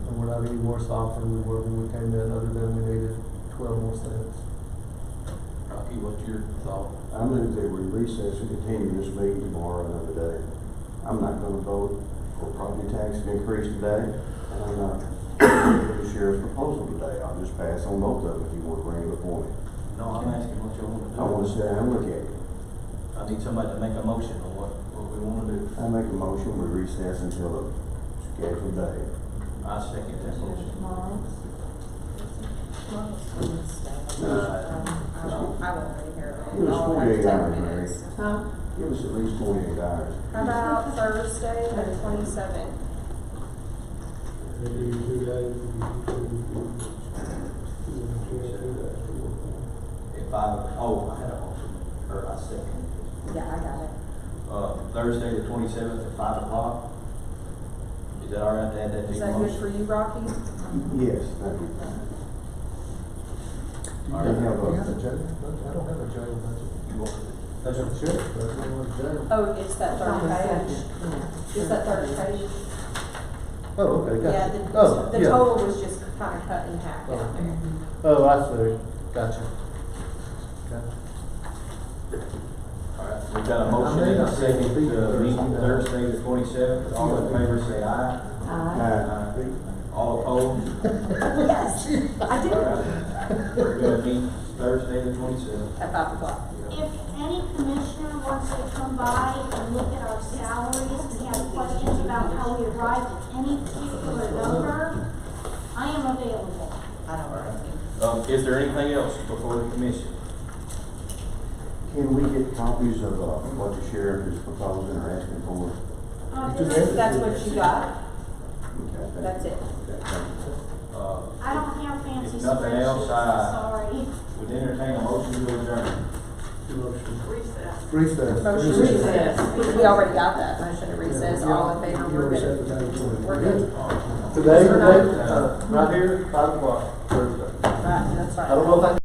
And we're not any worse off than we were when we came in, other than we needed 12 more cents. Rocky, what's your thought? I move that we recess and continue this meeting tomorrow another day. I'm not gonna vote for property tax increase today, and I'm not for the sheriff's proposal today. I'll just pass on both of them if you want to bring it before me. No, I'm asking what you want to do. I want to sit down and look at it. I need somebody to make a motion on what we want to do. I make a motion, we recess until a scheduled day. I second that motion. I won't be here. Give us I'll have 48 10 hours, minutes. Mary. Huh? Give us at least 48 hours. How about Thursday, the 27th? Maybe 2 days. If I had a motion, or I second. Yeah, I got it. Thursday, the 27th at 5 o'clock. Is that all right to add that to Is your that good motion? for you, Rocky? Yes, that'd be fine. All They right. have Do you have a, a jail? I don't have a jail budget. You want- That's what the sheriff does, I don't have a jail. Oh, it's that On third the page. second, Is that third page? Oh, okay, Yeah, gotcha. the, Oh, the yeah. total was just kind of cut in half down there. Oh, I see, gotcha. Okay. All right, we've got a motion and a second to meet Thursday, the 27th. All in favor, say aye. Aye. All opposed? Yes, I did. All right. We're gonna meet Thursday, the 27th. At 5 o'clock. If any commissioner wants to come by and look at our salaries and have questions about how we arrived at any particular number, I am available. I don't know. Is there anything else before the commission? can we get copies of, what the sheriff is proposing or asking for? That's what you got? Okay, That's it. okay, thank you. I don't have fancy If nothing else, spreadsheets, sorry. Would entertain a motion to adjourn. Recess. Recess. Motion to recess. We already got that. Motion to recess. All in favor, You we're already set good. the time for it. We're good. Today, Or not. right here, 5 o'clock, Thursday. Right, that's right. I don't know if I